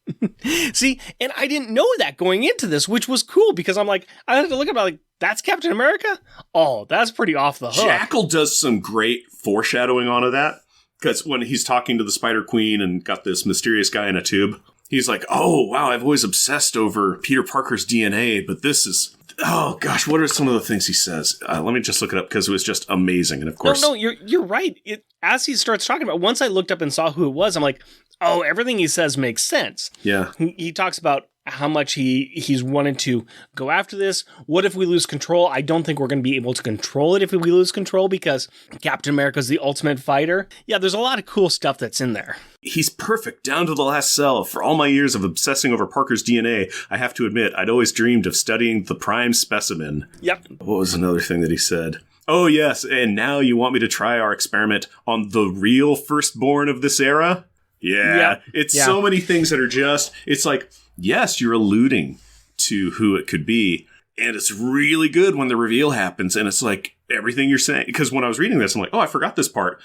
See, and I didn't know that going into this, which was cool, because I'm like, I had to look at it like, that's Captain America? Oh, that's pretty off the hook. Jackal does some great foreshadowing onto that, because when he's talking to the Spider Queen and got this mysterious guy in a tube, he's like, oh, wow, I've always obsessed over Peter Parker's DNA, but this is... Oh, gosh, what are some of the things he says? Let me just look it up, because it was just amazing. And of course... No, you're right. As he starts talking about, once I looked up and saw who it was, I'm like, oh, everything he says makes sense. Yeah. He talks about how much he's wanted to go after this. What if we lose control? I don't think we're going to be able to control it if we lose control, because Captain America's the ultimate fighter. Yeah, there's a lot of cool stuff that's in there. He's perfect down to the last cell. For all my years of obsessing over Parker's DNA, I have to admit, I'd always dreamed of studying the prime specimen. Yep. What was another thing that he said? Oh, yes, and now you want me to try our experiment on the real firstborn of this era? Yeah. It's so many things that are just, it's like, yes, you're alluding to who it could be. And it's really good when the reveal happens. And it's like everything you're saying. Because when I was reading this, I'm like, oh, I forgot this part.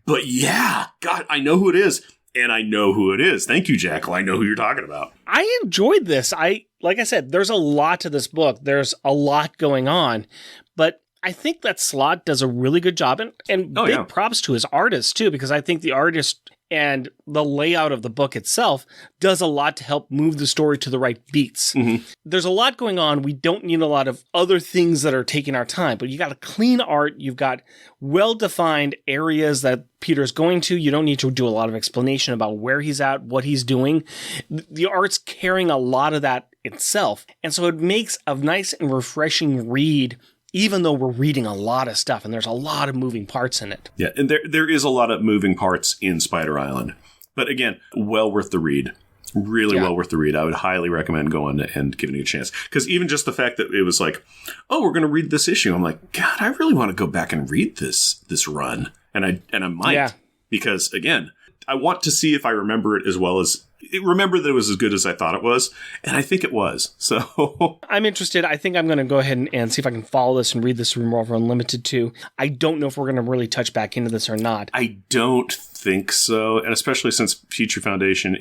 But yeah, God, I know who it is. And I know who it is. Thank you, Jackal. I know who you're talking about. I enjoyed this. Like I said, there's a lot to this book. There's a lot going on. But I think that Slott does a really good job. And big props to his artist, too. Because I think the artist And the layout of the book itself does a lot to help move the story to the right beats. Mm-hmm. There's a lot going on. We don't need a lot of other things that are taking our time, but you got a clean art. You've got well-defined areas that Peter's going to. You don't need to do a lot of explanation about where he's at, what he's doing. The art's carrying a lot of that itself. And so it makes a nice and refreshing read, even though we're reading a lot of stuff and there's a lot of moving parts in it. Yeah, and there is a lot of moving parts in Spider Island. But again, well worth the read. Really well worth the read. I would highly recommend going and giving it a chance. Because even just the fact that it was like, oh, we're going to read this issue. I'm like, God, I really want to go back and read this run. And I might. Yeah. Because, again, I want to see if I remember it as well as... Remember that it was as good as I thought it was, and I think it was. So I'm interested. I think I'm going to go ahead and see if I can follow this and read this from Marvel Unlimited too. I don't know if we're going to really touch back into this or not. I don't think so, and especially since Future Foundation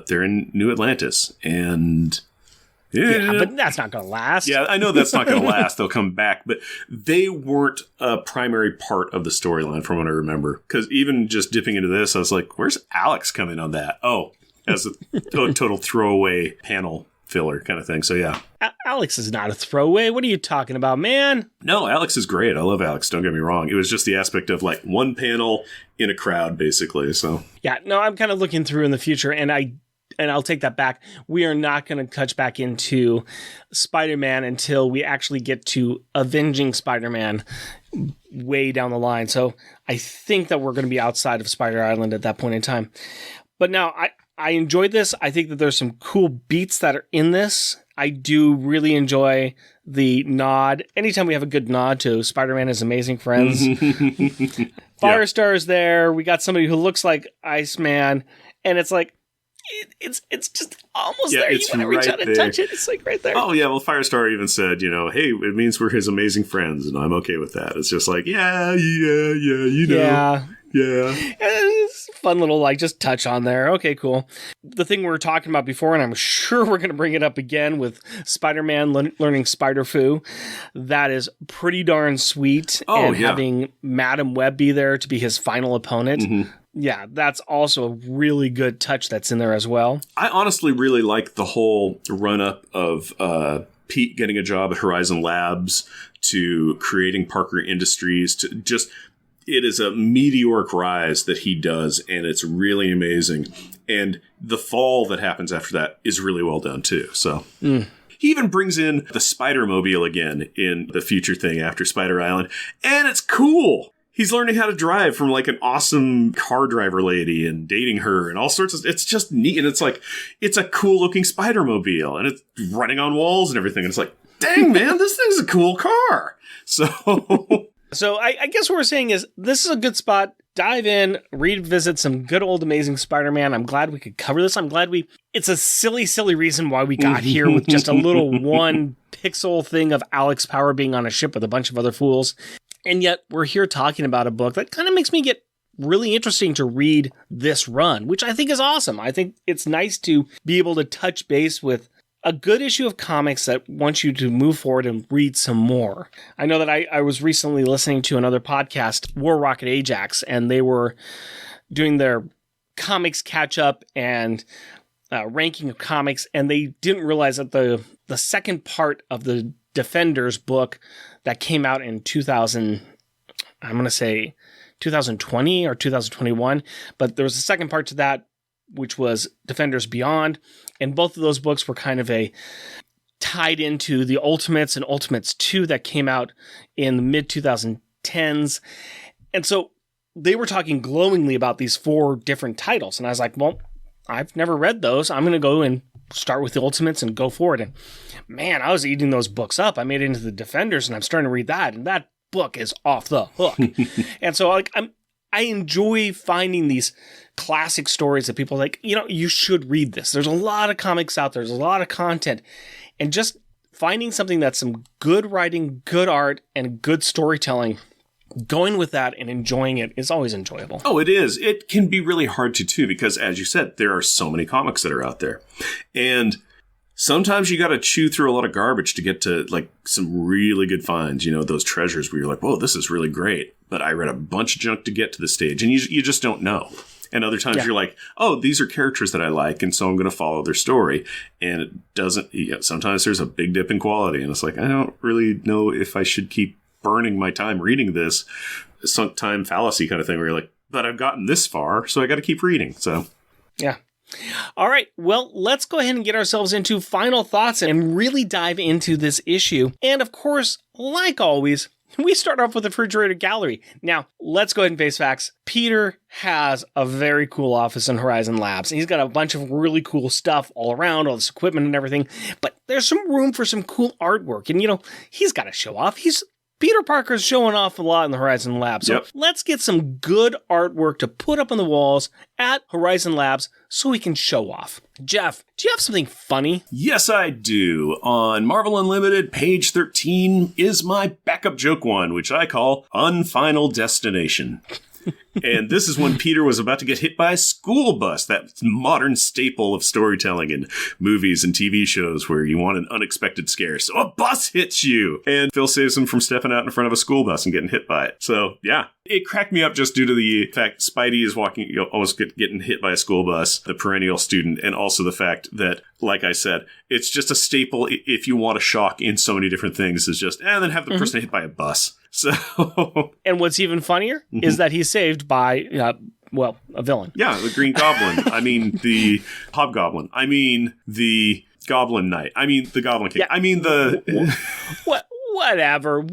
they're in New Atlantis, and yeah, but that's not going to last. Yeah, I know that's not going to last. They'll come back, but they weren't a primary part of the storyline from what I remember. Because even just dipping into this, I was like, "Where's Alex coming on that?" Oh. As a total throwaway panel filler kind of thing. So, yeah. Alex is not a throwaway. What are you talking about, man? No, Alex is great. I love Alex. Don't get me wrong. It was just the aspect of like one panel in a crowd, basically. So, yeah, no, I'm kind of looking through in the future, and I'll take that back. We are not going to touch back into Spider-Man until we actually get to Avenging Spider-Man way down the line. So I think that we're going to be outside of Spider Island at that point in time. But now, I enjoyed this. I think that there's some cool beats that are in this. I do really enjoy the nod. Anytime we have a good nod to Spider-Man is Amazing Friends. Firestar is there. We got somebody who looks like Iceman. And it's like, it's just almost there. You want to reach out and touch it. It's like right there. Oh, yeah. Well, Firestar even said, hey, it means we're his amazing friends. And I'm okay with that. It's just like, yeah, you know. Yeah. It's a fun little, just touch on there. Okay, cool. The thing we were talking about before, and I'm sure we're going to bring it up again with Spider-Man learning Spider-Fu. That is pretty darn sweet. Oh, and having Madam Web be there to be his final opponent. Mm-hmm. Yeah, that's also a really good touch that's in there as well. I honestly really like the whole run-up of Pete getting a job at Horizon Labs to creating Parker Industries to just... It is a meteoric rise that he does, and it's really amazing. And the fall that happens after that is really well done, too. So he even brings in the Spider-Mobile again in the future thing after Spider Island, and it's cool. He's learning how to drive from an awesome car driver lady and dating her and all sorts of... It's just neat, and it's a cool-looking Spider-Mobile, and it's running on walls and everything. And it's like, dang, man, this thing's a cool car. So I guess what we're saying is this is a good spot. Dive in, revisit some good old Amazing Spider-Man. I'm glad we could cover this. I'm glad it's a silly reason why we got here with just a little one pixel thing of Alex Power being on a ship with a bunch of other fools. And yet we're here talking about a book that kind of makes me get really interesting to read this run, which I think is awesome. I think it's nice to be able to touch base with a good issue of comics that wants you to move forward and read some more. I know that I was recently listening to another podcast, War Rocket Ajax, and they were doing their comics catch-up and ranking of comics, and they didn't realize that the second part of the Defenders book that came out in 2020 or 2021, but there was a second part to that, which was Defenders Beyond. And both of those books were kind of tied into the Ultimates and Ultimates 2 that came out in the mid-2010s. And so they were talking glowingly about these 4 different titles. And I was like, well, I've never read those. I'm going to go and start with the Ultimates and go forward. And man, I was eating those books up. I made it into the Defenders and I'm starting to read that. And that book is off the hook. And so I enjoy finding these classic stories that people are like, you should read this. There's a lot of comics out there. There's a lot of content. And just finding something that's some good writing, good art, and good storytelling, going with that and enjoying it is always enjoyable. Oh, it is. It can be really hard to, too, because as you said, there are so many comics that are out there. And sometimes you got to chew through a lot of garbage to get to some really good finds, those treasures where you're like, whoa, this is really great. But I read a bunch of junk to get to this stage, and you just don't know. And other times you're like, oh, these are characters that I like, and so I'm going to follow their story. And it doesn't, sometimes there's a big dip in quality, and it's like, I don't really know if I should keep burning my time reading this sunk time fallacy kind of thing where you're like, but I've gotten this far, so I got to keep reading. So, yeah. All right. Well, let's go ahead and get ourselves into final thoughts and really dive into this issue. And of course, like always, we start off with the refrigerator gallery. Now, let's go ahead and face facts. Peter has a very cool office in Horizon Labs. He's got a bunch of really cool stuff all around, all this equipment and everything. But there's some room for some cool artwork. And, he's got to show off. Peter Parker's showing off a lot in the Horizon Labs. So let's get some good artwork to put up on the walls at Horizon Labs so we can show off. Jeff, do you have something funny? Yes, I do. On Marvel Unlimited, page 13 is my backup joke one, which I call Unfinal Destination. And this is when Peter was about to get hit by a school bus, that modern staple of storytelling in movies and TV shows where you want an unexpected scare. So a bus hits you! And Phil saves him from stepping out in front of a school bus and getting hit by it. So, yeah. It cracked me up just due to the fact Spidey is almost getting hit by a school bus, the perennial student, and also the fact that, like I said, it's just a staple if you want a shock in so many different things, is just, and then have the person hit by a bus. So, and what's even funnier is that he's saved by, a villain. Yeah, the Green Goblin. I mean, the Hobgoblin. I mean, the Goblin Knight. I mean, the Goblin King. Yeah. I mean, the... Whatever.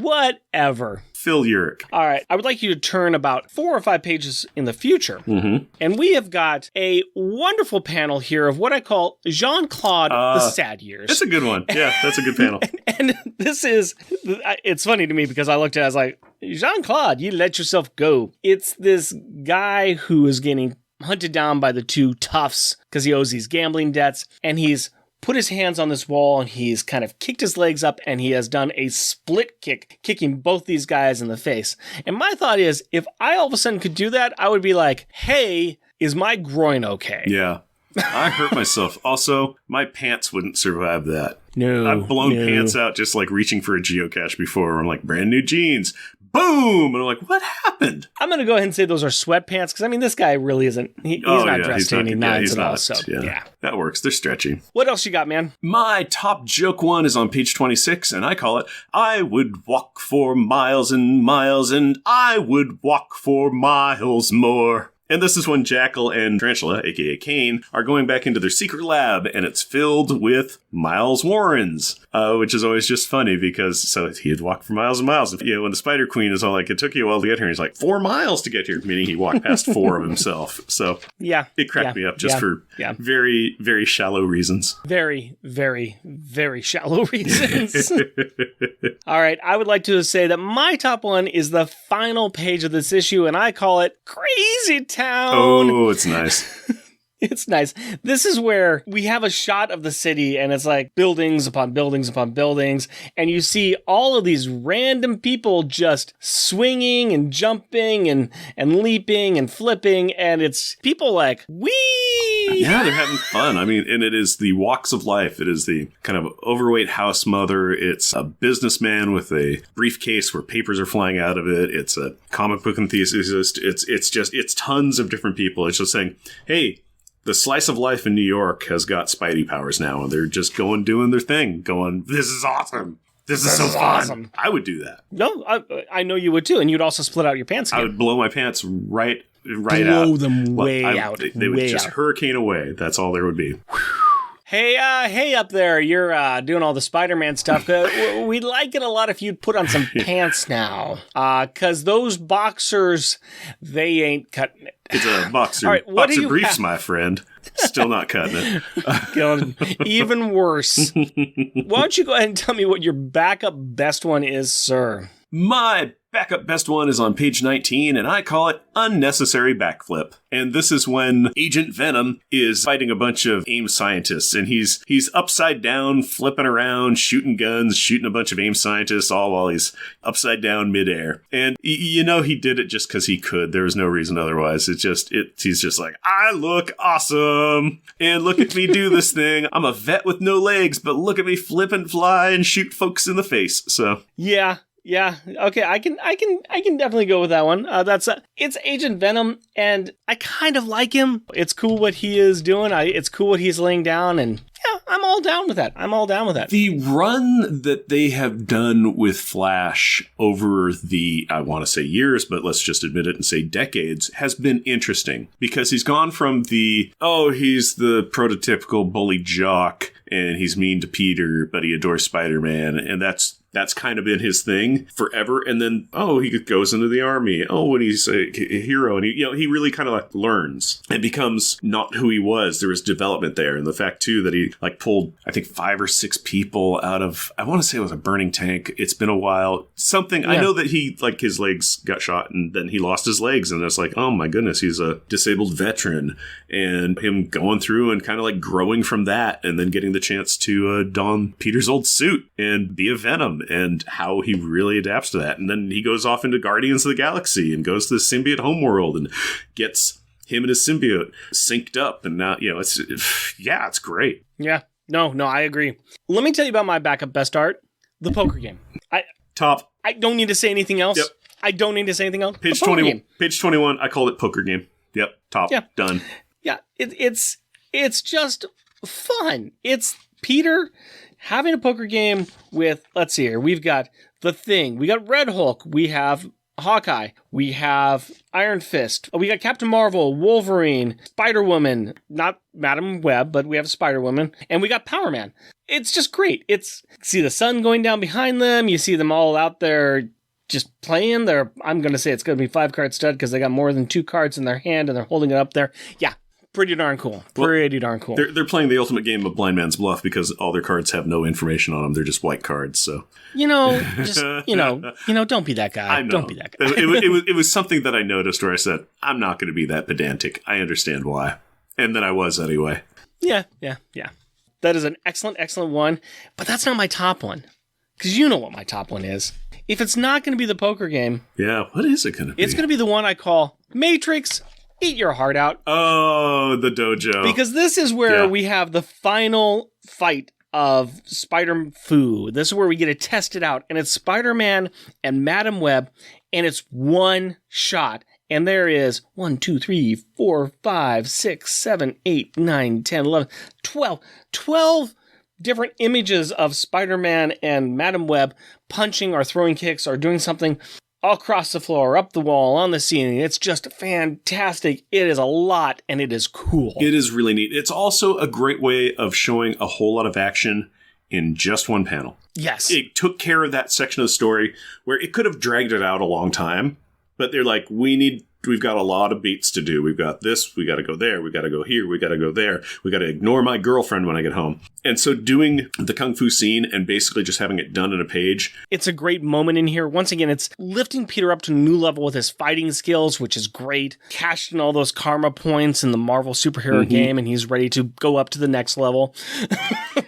Phil Urich. All right. I would like you to turn about 4 or 5 pages in the future. Mm-hmm. And we have got a wonderful panel here of what I call Jean-Claude the Sad Years. That's a good one. Yeah, that's a good panel. and this is, it's funny to me because I looked at it, I was like, Jean-Claude, you let yourself go. It's this guy who is getting hunted down by the two toughs because he owes these gambling debts, and he's put his hands on this wall and he's kind of kicked his legs up and he has done a split kick, kicking both these guys in the face. And my thought is, if I all of a sudden could do that, I would be like, hey, is my groin okay? Yeah. I hurt myself. Also, my pants wouldn't survive that. No. I've blown pants out just like reaching for a geocache before. Where I'm like, brand new jeans. Boom! And I'm like, what happened? I'm going to go ahead and say those are sweatpants, because, I mean, this guy really isn't. He's not dressed to any nines at all. So, yeah. That works. They're stretchy. What else you got, man? My top joke one is on page 26, and I call it, I would walk for miles and miles, and I would walk for miles more. And this is when Jackal and Tarantula, aka Kane, are going back into their secret lab, and it's filled with Miles Warrens, which is always just funny because he had walked for miles and miles. And, when the Spider Queen is all like, it took you a while to get here, he's like, 4 miles to get here, meaning he walked past 4 of himself. So it cracked me up just for very, very shallow reasons. Very, very, very shallow reasons. All right, I would like to say that my top one is the final page of this issue, and I call it Crazy Town. Oh, it's nice. It's nice. This is where we have a shot of the city, and it's like buildings upon buildings upon buildings, and you see all of these random people just swinging and jumping and leaping and flipping, and it's people like, whee! Yeah, they're having fun. I mean, and it is the walks of life. It is the kind of overweight house mother. It's a businessman with a briefcase where papers are flying out of it. It's a comic book enthusiast. It's tons of different people. It's just saying, hey, the slice of life in New York has got Spidey powers now, and they're just doing their thing, going, this is awesome. This is so fun. Awesome. I would do that. No, I know you would too, and you'd also split out your pants again. I would blow my pants right out. Blow them way out. They would just hurricane away. That's all there would be. Hey up there, you're doing all the Spider-Man stuff. We'd like it a lot if you'd put on some pants now. Because those boxers, they ain't cutting it. It's a boxer. All right, boxer briefs, my friend. Still not cutting it. Even worse. Why don't you go ahead and tell me what your backup best one is, sir? My backup best one is on page 19, and I call it Unnecessary Backflip. And this is when Agent Venom is fighting a bunch of AIM scientists, and he's upside down, flipping around, shooting guns, shooting a bunch of AIM scientists, all while he's upside down midair. And he did it just because he could. There was no reason otherwise. He's just like, I look awesome, and look at me do this thing. I'm a vet with no legs, but look at me flip and fly and shoot folks in the face. So yeah. Yeah. Okay. I can definitely go with that one. It's Agent Venom, and I kind of like him. It's cool what he is doing. It's cool what he's laying down, and yeah, I'm all down with that. The run that they have done with Flash over the, I want to say years, but let's just admit it and say decades, has been interesting because he's gone from he's the prototypical bully jock and he's mean to Peter, but he adores Spider-Man, and that's kind of been his thing forever. And then, he goes into the army. When he's a hero, and he really kind of like learns and becomes not who he was. There was development there. And the fact too that he like pulled, I think 5 or 6 people out of, I want to say it was a burning tank. It's been a while. Something, yeah. I know that he, like his legs got shot and then he lost his legs. And it's like, oh my goodness, he's a disabled veteran. And him going through and kind of like growing from that and then getting the chance to don Peter's old suit and be a Venom. And how he really adapts to that. And then he goes off into Guardians of the Galaxy and goes to the symbiote homeworld and gets him and his symbiote synced up. And now, it's great. Yeah. No, I agree. Let me tell you about my backup best art, the poker game. Top. I don't need to say anything else. Yep. I don't need to say anything else. Page 21. Page 21. I called it poker game. Yep. Top. Yeah. Done. Yeah. It's just fun. It's Peter having a poker game with, let's see here, we've got The Thing, we got Red Hulk, we have Hawkeye, we have Iron Fist, we got Captain Marvel, Wolverine, Spider-Woman, not Madam Web, but we have Spider-Woman, and we got Power Man. It's just great. See the sun going down behind them, you see them all out there just playing. I'm going to say it's going to be 5-card stud because they got more than 2 cards in their hand and they're holding it up there. Yeah. Pretty darn cool. Pretty darn cool. They're playing the ultimate game of blind man's bluff because all their cards have no information on them. They're just white cards. So don't be that guy. I know. Don't be that guy. it was something that I noticed where I said, I'm not going to be that pedantic. I understand why. And then I was anyway. Yeah. That is an excellent one. But that's not my top one. Because you know what my top one is. If it's not going to be the poker game. Yeah, what is it going to be? It's going to be the one I call Matrix Eat Your Heart Out. Oh, the dojo. Because this is where we have the final fight of Spider-Fu. This is where we get to test it out. And it's Spider-Man and Madam Web. And it's one shot. And there is 1, 2, 3, 4, 5, 6, 7, 8, 9, 10, 11, 12 different images of Spider-Man and Madam Web punching or throwing kicks or doing something all across the floor, up the wall, on the ceiling. It's just fantastic. It is a lot, and it is cool. It is really neat. It's also a great way of showing a whole lot of action in just one panel. Yes. It took care of that section of the story where it could have dragged it out a long time, but they're like, we've got a lot of beats to do. We've got this, we got to go there, we got to go here, we got to go there, we got to ignore my girlfriend when I get home. And so doing the Kung Fu scene and basically just having it done in a page. It's a great moment in here. Once again, it's lifting Peter up to a new level with his fighting skills, which is great. Cashed in all those karma points in the Marvel superhero game, and he's ready to go up to the next level.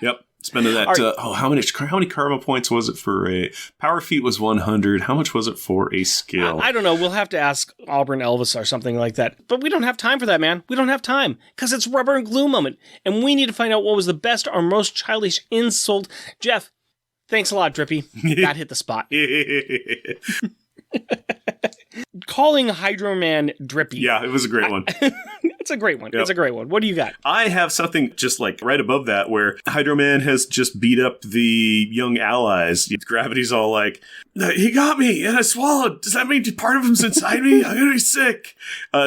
Yep. Spending that, how many karma points was it for a power feat was 100? How much was it for a skill? I don't know. We'll have to ask Auburn Elvis or something like that. But we don't have time for that, man. We don't have time because it's rubber and glue moment. And we need to find out what was the best or most childish insult. Jeff, thanks a lot, Drippy. That hit the spot. Calling Hydro Man Drippy. Yeah, it was a great one. It's a great one. Yep. It's a great one. What do you got? I have something just like right above that where Hydro Man has just beat up the young allies. Gravity's all like, he got me and I swallowed. Does that mean part of him's inside me? I'm going to be sick.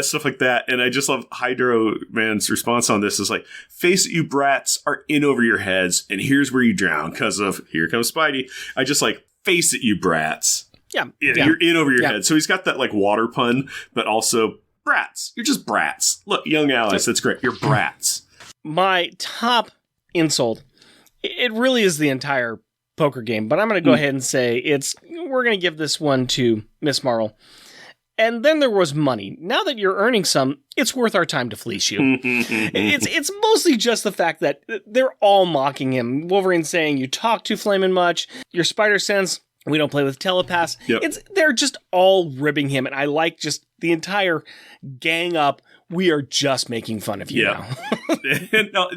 Stuff like that. And I just love Hydro Man's response on this is like, face it, you brats are in over your heads. And here's where you drown because of here comes Spidey. I just like, face it, you brats. Yeah. You're in over your head. So he's got that like water pun, but also brats. You're just brats. Look, young allies, that's great. You're brats. My top insult, it really is the entire poker game, but I'm going to go ahead and say we're going to give this one to Miss Marvel. And then there was money. Now that you're earning some, it's worth our time to fleece you. It's mostly just the fact that they're all mocking him. Wolverine saying, you talk too flamin' much. Your spider sense, we don't play with telepaths. Yep. They're just all ribbing him. And I like just the entire gang up. We are just making fun of you now. No,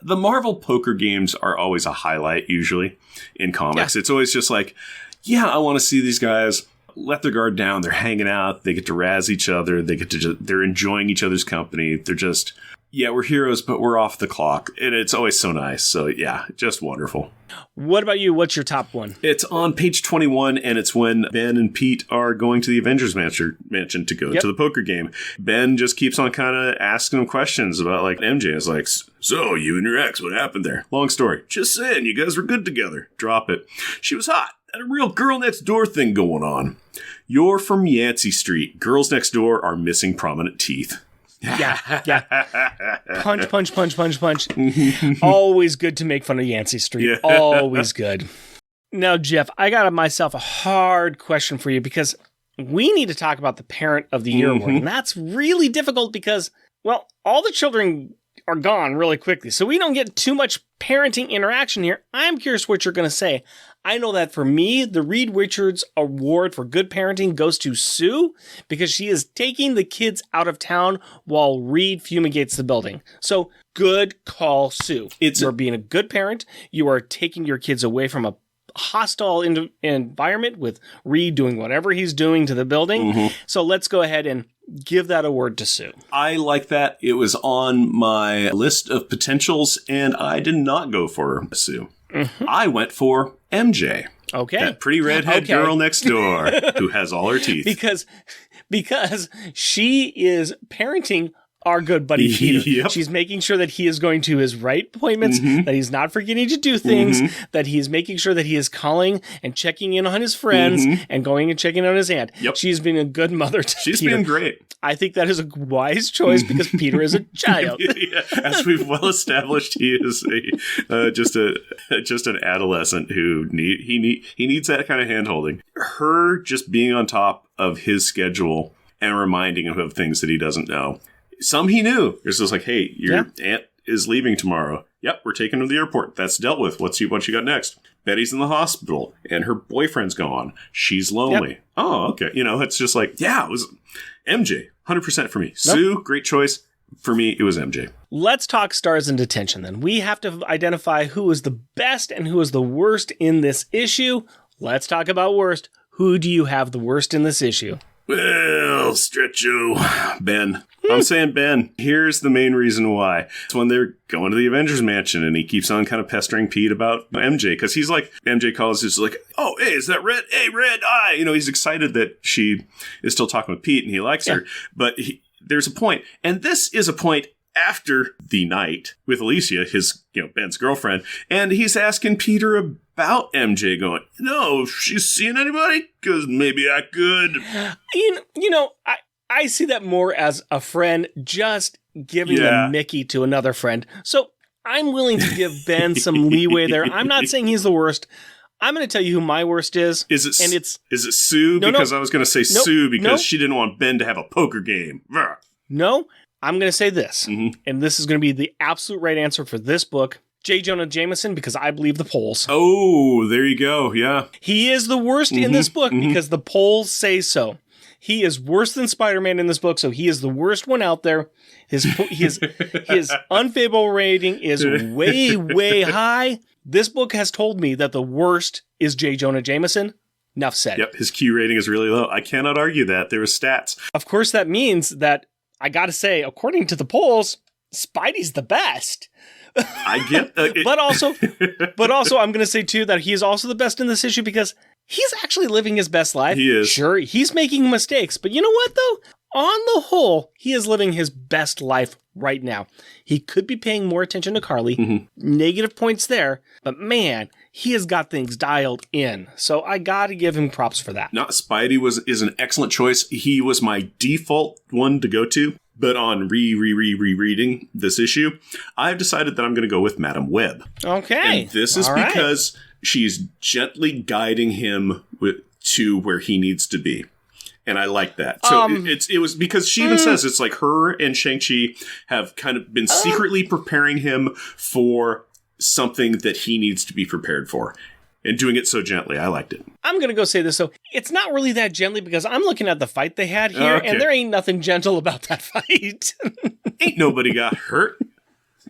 the Marvel poker games are always a highlight, usually, in comics. Yeah. It's always just like, yeah, I want to see these guys let their guard down. They're hanging out. They get to razz each other. They're enjoying each other's company. They're just, yeah, we're heroes, but we're off the clock. And it's always so nice. So yeah, just wonderful. What about you? What's your top one? It's on page 21, and it's when Ben and Pete are going to the Avengers Mansion to go to the poker game. Ben just keeps on kind of asking him questions about, like, MJ is like, so, you and your ex, what happened there? Long story. Just saying, you guys were good together. Drop it. She was hot. Had a real girl next door thing going on. You're from Yancey Street. Girls next door are missing prominent teeth. Yeah. Punch, punch, punch, punch, punch. Always good to make fun of Yancey Street. Yeah. Always good. Now, Jeff, I got myself a hard question for you because we need to talk about the Parent of the Year award. And that's really difficult because, well, all the children are gone really quickly. So we don't get too much parenting interaction here. I'm curious what you're going to say. I know that for me, the Reed Richards Award for good parenting goes to Sue because she is taking the kids out of town while Reed fumigates the building. So good call, Sue. You're being a good parent. You are taking your kids away from a hostile environment with Reed doing whatever he's doing to the building. So let's go ahead and give that award to Sue. I like that. It was on my list of potentials, and I did not go for Sue. I went for MJ. Okay. That pretty redhead girl next door who has all her teeth. Because she is parenting our good buddy Peter. Yep. She's making sure that he is going to his right appointments, that he's not forgetting to do things, that he is making sure that he is calling and checking in on his friends and going and checking on his aunt. Yep. She's been a good mother to She's Peter. been great. I think that is a wise choice because Peter is a child. As we've well established, he is just an adolescent who needs that kind of hand-holding. Her just being on top of his schedule and reminding him of things that he doesn't know. Some he knew. It's just like, hey, your aunt is leaving tomorrow. Yep, we're taking her to the airport. That's dealt with. What you got next? Betty's in the hospital, and her boyfriend's gone. She's lonely. Yep. Oh, okay. It's just like, yeah, it was MJ. 100% for me. Nope. Sue, great choice. For me, it was MJ. Let's talk stars in detention then. We have to identify who is the best and who is the worst in this issue. Let's talk about worst. Who do you have the worst in this issue? Well, Stretcho, Ben. I'm saying Ben. Here's the main reason why. It's when they're going to the Avengers Mansion and he keeps on kind of pestering Pete about MJ because he's like, MJ calls, he's like, oh, hey, is that Red? Hey, Red Eye. He's excited that she is still talking with Pete and he likes her. But there's a point, and this is a point after the night with Alicia, his, Ben's girlfriend, and he's asking Peter about MJ going, no, she's seeing anybody? Because maybe I could. I see that more as a friend just giving the Mickey to another friend. So I'm willing to give Ben some leeway there. I'm not saying he's the worst. I'm going to tell you who my worst is. Is it Sue? Because I was going to say Sue because she didn't want Ben to have a poker game. No, I'm going to say this. And this is going to be the absolute right answer for this book. J. Jonah Jameson, because I believe the polls. Oh, there you go. Yeah. He is the worst in this book because the polls say so. He is worse than Spider-Man in this book, so he is the worst one out there. His unfavorable rating is way, way high. This book has told me that the worst is J. Jonah Jameson. Enough said. Yep, his Q rating is really low. I cannot argue that. There are stats. Of course, that means that, I gotta say, according to the polls, Spidey's the best. I get but also, I'm going to say, too, that he is also the best in this issue because he's actually living his best life. He is. Sure, he's making mistakes. But you know what, though? On the whole, he is living his best life right now. He could be paying more attention to Carly. Negative points there. But man, he has got things dialed in. So I got to give him props for that. No, Spidey is an excellent choice. He was my default one to go to. But on rereading this issue, I've decided that I'm going to go with Madam Web. Okay. And this is because she's gently guiding him to where he needs to be. And I like that. So it was because she even says it's like her and Shang-Chi have kind of been secretly preparing him for something that he needs to be prepared for. And doing it so gently. I liked it. I'm going to go say this, though. It's not really that gently because I'm looking at the fight they had here, and there ain't nothing gentle about that fight. Ain't nobody got hurt.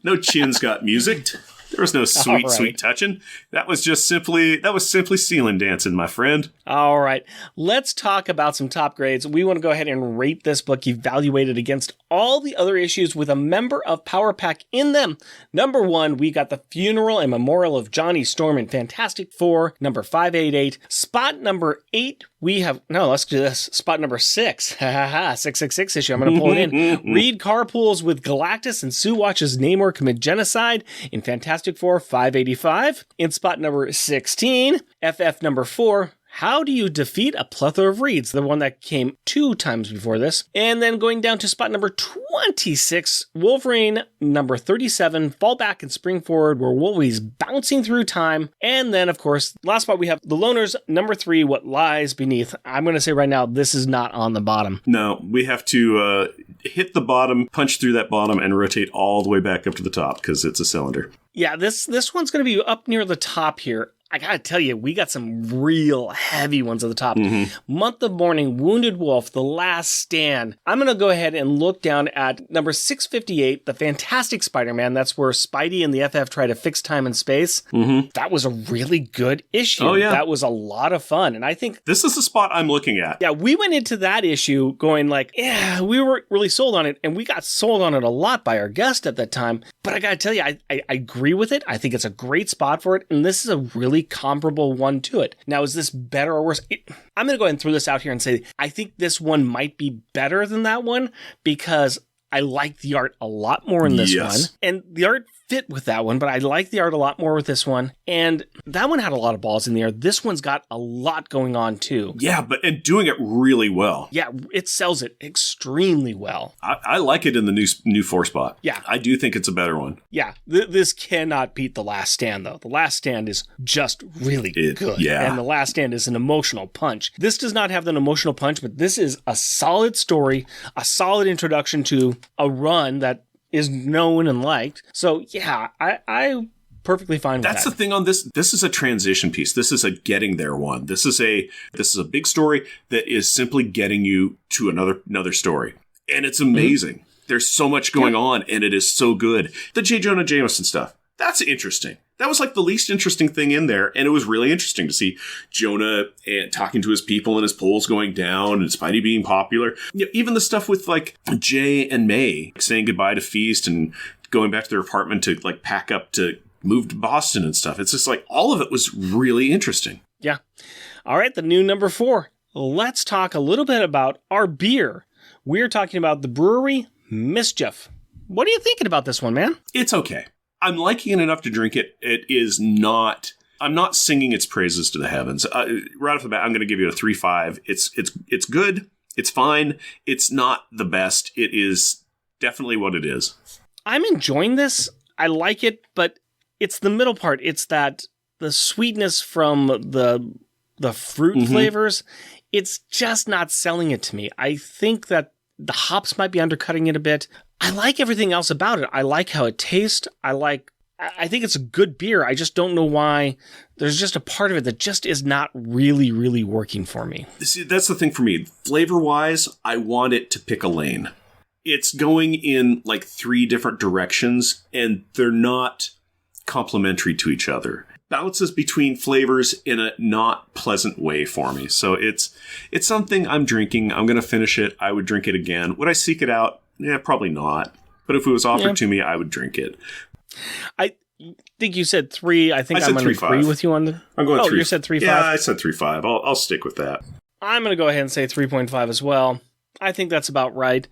No chins got musicked. There was no sweet touching. That was simply ceiling dancing, my friend. All right. Let's talk about some top grades. We want to go ahead and rate this book, evaluate it against all the other issues with a member of Power Pack in them. Number 1, we got The Funeral and Memorial of Johnny Storm in Fantastic Four, number 588. Spot number 8, let's do this. Spot number 6. 666 issue. I'm going to pull it in. Read Carpools with Galactus and Sue watches Namor commit genocide in Fantastic Four 585. In spot number 16, FF number 4. How do you defeat a plethora of reeds? The one that came 2 times before this. And then going down to spot number 26, Wolverine number 37, Fall Back and Spring Forward, where Wolverine's bouncing through time. And then, of course, last spot we have The Loners, number 3, What Lies Beneath. I'm going to say right now, this is not on the bottom. No, we have to hit the bottom, punch through that bottom, and rotate all the way back up to the top, because it's a cylinder. Yeah, this one's going to be up near the top here. I gotta tell you, we got some real heavy ones at the top. Month of Mourning, Wounded Wolf, The Last Stand. I'm gonna go ahead and look down at number 658, The Fantastic Spider-Man. That's where Spidey and the FF try to fix time and space. That was a really good issue. Oh, yeah. That was a lot of fun. And I think this is the spot I'm looking at. Yeah, we went into that issue going like, yeah, we weren't really sold on it. And we got sold on it a lot by our guest at that time. But I gotta tell you, I agree with it. I think it's a great spot for it. And this is a really comparable one to it. Now, is this better or worse? I'm going to go ahead and throw this out here and say, I think this one might be better than that one because I like the art a lot more in this one. And the art fit with that one, but I like the art a lot more with this one. And that one had a lot of balls in the air. This one's got a lot going on too. Yeah, and doing it really well. Yeah, it sells it extremely well. I like it in the new 4 spot. Yeah. I do think it's a better one. Yeah, this cannot beat The Last Stand, though. The Last Stand is just really good. Yeah. And The Last Stand is an emotional punch. This does not have an emotional punch, but this is a solid story, a solid introduction to a run that is known and liked. So yeah, I perfectly fine with that. That's the thing on this. This is a transition piece. This is a getting there one. This is a big story that is simply getting you to another story. And it's amazing. There's so much going on and it is so good. The J. Jonah Jameson stuff. That's interesting. That was like the least interesting thing in there. And it was really interesting to see Jonah talking to his people and his polls going down and Spidey being popular. You know, even the stuff with like Jay and May saying goodbye to Feast and going back to their apartment to like pack up to move to Boston and stuff. It's just like all of it was really interesting. Yeah. All right. The new number 4. Let's talk a little bit about our beer. We're talking about the brewery Mischief. What are you thinking about this one, man? It's okay. I'm liking it enough to drink it. It is not. I'm not singing its praises to the heavens. Right off the bat, I'm going to give you a 3.5. It's good. It's fine. It's not the best. It is definitely what it is. I'm enjoying this. I like it, but it's the middle part. It's that the sweetness from the fruit flavors. It's just not selling it to me. I think that the hops might be undercutting it a bit. I like everything else about it. I like how it tastes. I think it's a good beer. I just don't know why. There's just a part of it that just is not really, really working for me. See, that's the thing for me. Flavor-wise, I want it to pick a lane. It's going in like 3 different directions, and they're not complementary to each other. Bounces between flavors in a not pleasant way for me. So it's something I'm drinking. I'm going to finish it. I would drink it again. Would I seek it out? Yeah, probably not. But if it was offered to me, I would drink it. I think you said 3. I think I'm going to agree with you on the... I'm going 3. Oh, you said 3.5? Yeah, I said 3.5. I'll stick with that. I'm going to go ahead and say 3.5 as well. I think that's about right.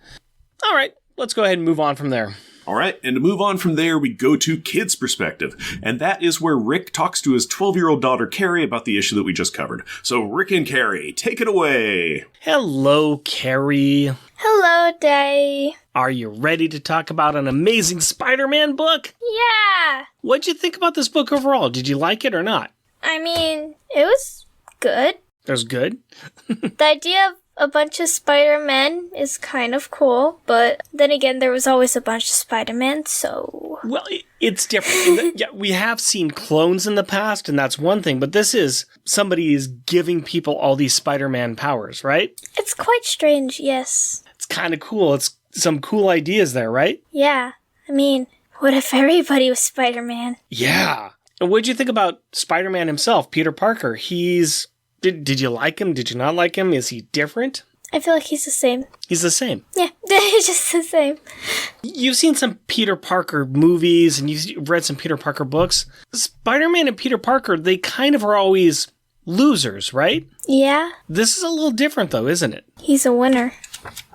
All right, let's go ahead and move on from there. All right, and to move on from there, we go to Kid's perspective. And that is where Rick talks to his 12-year-old daughter, Carrie, about the issue that we just covered. So, Rick and Carrie, take it away. Hello, Carrie. Hello, Day. Are you ready to talk about an amazing Spider-Man book? Yeah. What'd you think about this book overall? Did you like it or not? I mean, it was good. It was good? The idea of a bunch of Spider-Men is kind of cool, but then again, there was always a bunch of Spider-Men, so... Well, it's different. Yeah, we have seen clones in the past, and that's one thing, but this is somebody is giving people all these Spider-Man powers, right? It's quite strange, yes. It's kind of cool. It's some cool ideas there, right? Yeah. I mean, What if everybody was Spider-Man? Yeah. And what did you think about Spider-Man himself, Peter Parker? Did you like him? Did you not like him? Is he different? I feel like he's the same. He's the same. Yeah, he's just the same. You've seen some Peter Parker movies and you've read some Peter Parker books. Spider-Man and Peter Parker, they kind of are always losers, right? Yeah. This is a little different though, isn't it? He's a winner.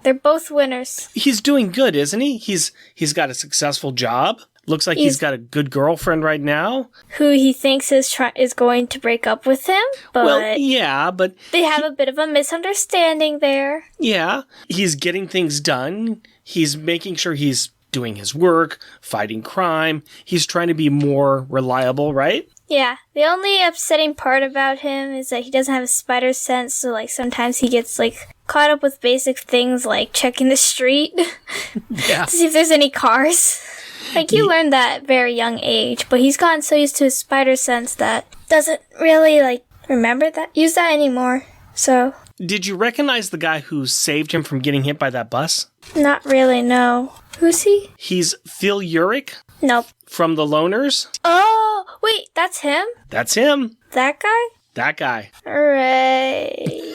They're both winners. He's doing good, isn't he? He's got a successful job. Looks like he's got a good girlfriend right now. Who he thinks is going to break up with him. But well, yeah, but... They have a bit of a misunderstanding there. Yeah. He's getting things done. He's making sure he's doing his work, fighting crime. He's trying to be more reliable, right? Yeah. The only upsetting part about him is that he doesn't have a spider sense, so like sometimes he gets like caught up with basic things like checking the street Yeah. to see if there's any cars. Like, you learned that at a very young age, but he's gotten so used to his spider sense that doesn't really, use that anymore, so... Did you recognize the guy who saved him from getting hit by that bus? Not really, no. Who's he? He's Phil Urich. Nope. From The Loners. Oh, wait, that's him? That's him. That guy? That guy. Hooray.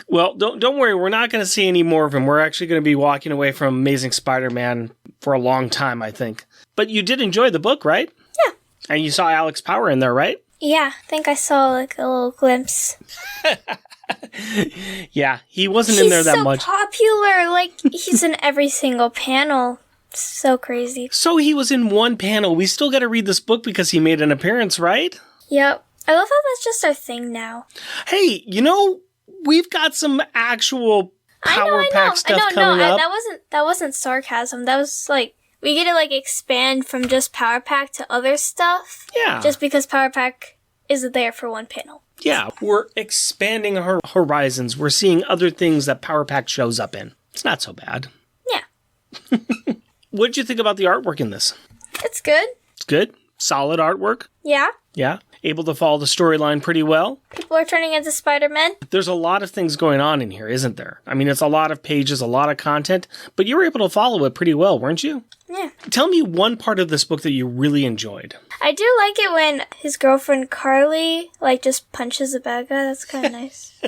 Well, don't worry. We're not going to see any more of him. We're actually going to be walking away from Amazing Spider-Man for a long time, I think. But you did enjoy the book, right? Yeah. And you saw Alex Power in there, right? Yeah, I think I saw, a little glimpse. Yeah, he wasn't in there that much. He's so popular. He's in every single panel. So crazy. So he was in one panel. We still got to read this book because he made an appearance, right? Yep. I love how that's just our thing now. Hey, we've got some actual Power Pack stuff coming up. That wasn't sarcasm. That was we get to expand from just Power Pack to other stuff. Yeah. Just because Power Pack is there for one panel. Yeah, we're expanding our horizons. We're seeing other things that Power Pack shows up in. It's not so bad. Yeah. What did you think about the artwork in this? It's good. It's good. Solid artwork. Yeah. Yeah. Able to follow the storyline pretty well. People are turning into Spider-Man. There's a lot of things going on in here, isn't there? I mean, it's a lot of pages, a lot of content, but you were able to follow it pretty well, weren't you? Yeah. Tell me one part of this book that you really enjoyed. I do like it when his girlfriend Carly, just punches a bad guy. That's kind of nice.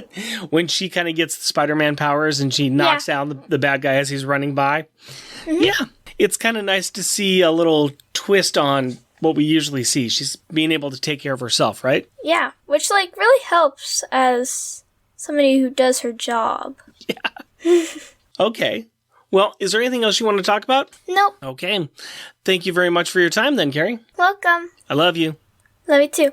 When she kind of gets the Spider-Man powers and she knocks down the bad guy as he's running by. Mm-hmm. Yeah. It's kind of nice to see a little twist on what we usually see. She's being able to take care of herself, right? Yeah, which really helps as somebody who does her job. Yeah. Okay. Well, is there anything else you want to talk about? Nope. Okay. Thank you very much for your time then, Carrie. Welcome. I love you. Love you too.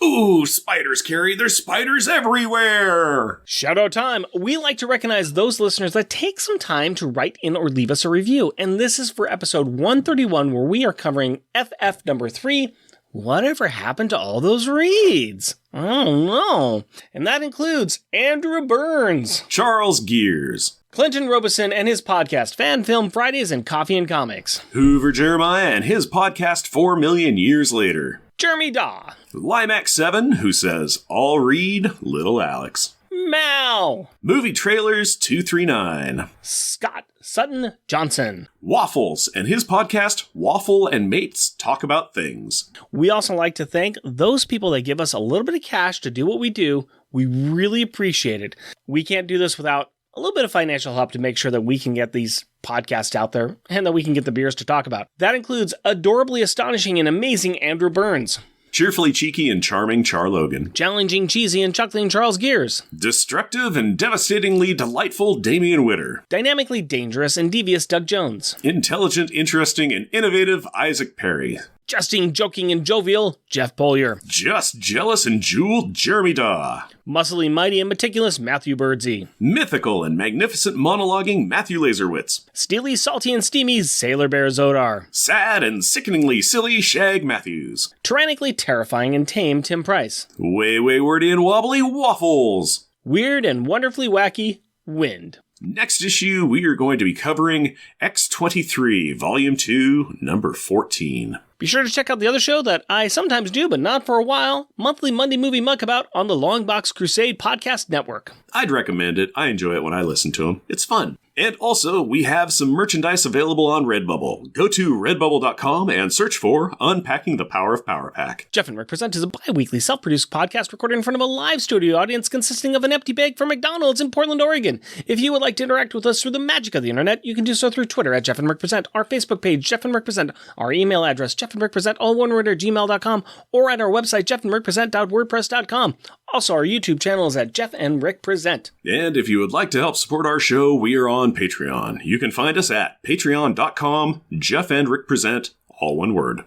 Ooh, spiders, Carrie. There's spiders everywhere. Shout out time. We like to recognize those listeners that take some time to write in or leave us a review. And this is for episode 131, where we are covering FF number 3. Whatever happened to all those reads? I don't know. And that includes Andrew Burns, Charles Gears, Clinton Robeson and his podcast, Fan Film Fridays and Coffee and Comics, Hoover Jeremiah and his podcast 4 Million Years Later, Jeremy Daw, Limax7, who says, I'll read Little Alex, Mal, Movie Trailers 239, Scott Sutton Johnson, Waffles and his podcast, Waffle and Mates Talk About Things. We also like to thank those people that give us a little bit of cash to do what we do. We really appreciate it. We can't do this without a little bit of financial help to make sure that we can get these podcasts out there and that we can get the beers to talk about. That includes adorably astonishing and amazing Andrew Burns, Cheerfully cheeky and charming Char Logan, challenging cheesy and chuckling Charles Gears, destructive and devastatingly delightful Damian Witter, dynamically dangerous and devious Doug Jones, intelligent, interesting, and innovative Isaac Perry, jesting, joking, and jovial Jeff Polier, just jealous and jeweled Jeremy Daw, muscly, mighty, and meticulous Matthew Birdsey, mythical and magnificent monologuing Matthew Laserwitz, steely, salty, and steamy Sailor Bear Zodar, sad and sickeningly silly Shag Matthews, tyrannically terrifying and tame Tim Price, way wordy and wobbly Waffles, weird and wonderfully wacky Wind. Next issue, we are going to be covering X-23, Volume 2, Number 14. Be sure to check out the other show that I sometimes do, but not for a while, Monthly Monday Movie Muckabout on the Longbox Crusade Podcast Network. I'd recommend it. I enjoy it when I listen to them. It's fun. And also, we have some merchandise available on Redbubble. Go to redbubble.com and search for Unpacking the Power of Power Pack. Jeff and Rick Present is a bi-weekly self-produced podcast recorded in front of a live studio audience consisting of an empty bag from McDonald's in Portland, Oregon. If you would like to interact with us through the magic of the internet, you can do so through Twitter at Jeff and Rick Present, our Facebook page, Jeff and Rick Present, our email address, jeffandrickpresent, all one word, at gmail.com, or at our website, jeffandrickpresent.wordpress.com. Also, our YouTube channel is at Jeff and Rick Present. And if you would like to help support our show, we are on Patreon. You can find us at patreon.com, Jeff and Rick Present, all one word.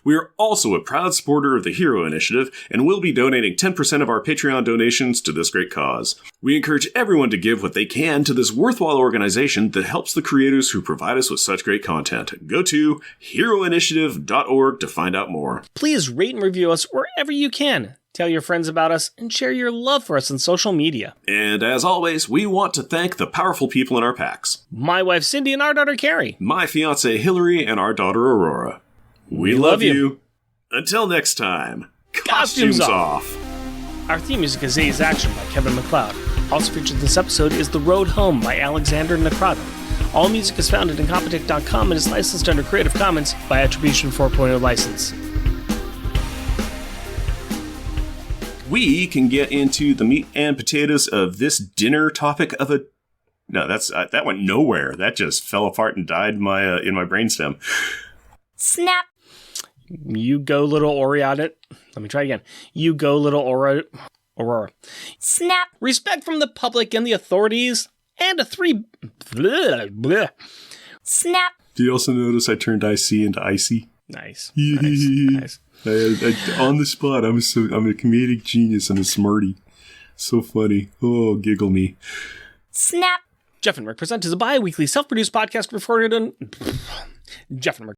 We are also a proud supporter of the Hero Initiative, and will be donating 10% of our Patreon donations to this great cause. We encourage everyone to give what they can to this worthwhile organization that helps the creators who provide us with such great content. Go to heroinitiative.org to find out more. Please rate and review us wherever you can. Tell your friends about us, and share your love for us on social media. And as always, we want to thank the powerful people in our packs. My wife Cindy and our daughter Carrie. My fiancée Hillary and our daughter Aurora. We love you. Until next time, costumes off. Our theme music is A's Action by Kevin MacLeod. Also featured in this episode is The Road Home by Alexander Necrado. All music is found at Incompetech.com and is licensed under Creative Commons by Attribution 4.0 license. We can get into the meat and potatoes of this dinner topic of a... No, that went nowhere. That just fell apart and died in my brainstem. Snap. You go, little Oriata. Let me try again. You go, little Aurora. Snap. Respect from the public and the authorities, and a 3... Blah, blah. Snap. Do you also notice I turned IC into icy? Nice. Nice. On the spot, I'm a comedic genius and a smarty. So funny. Oh, giggle me. Snap. Jeff and Rick Present is a bi-weekly self-produced podcast recorded on... Jeff and Rick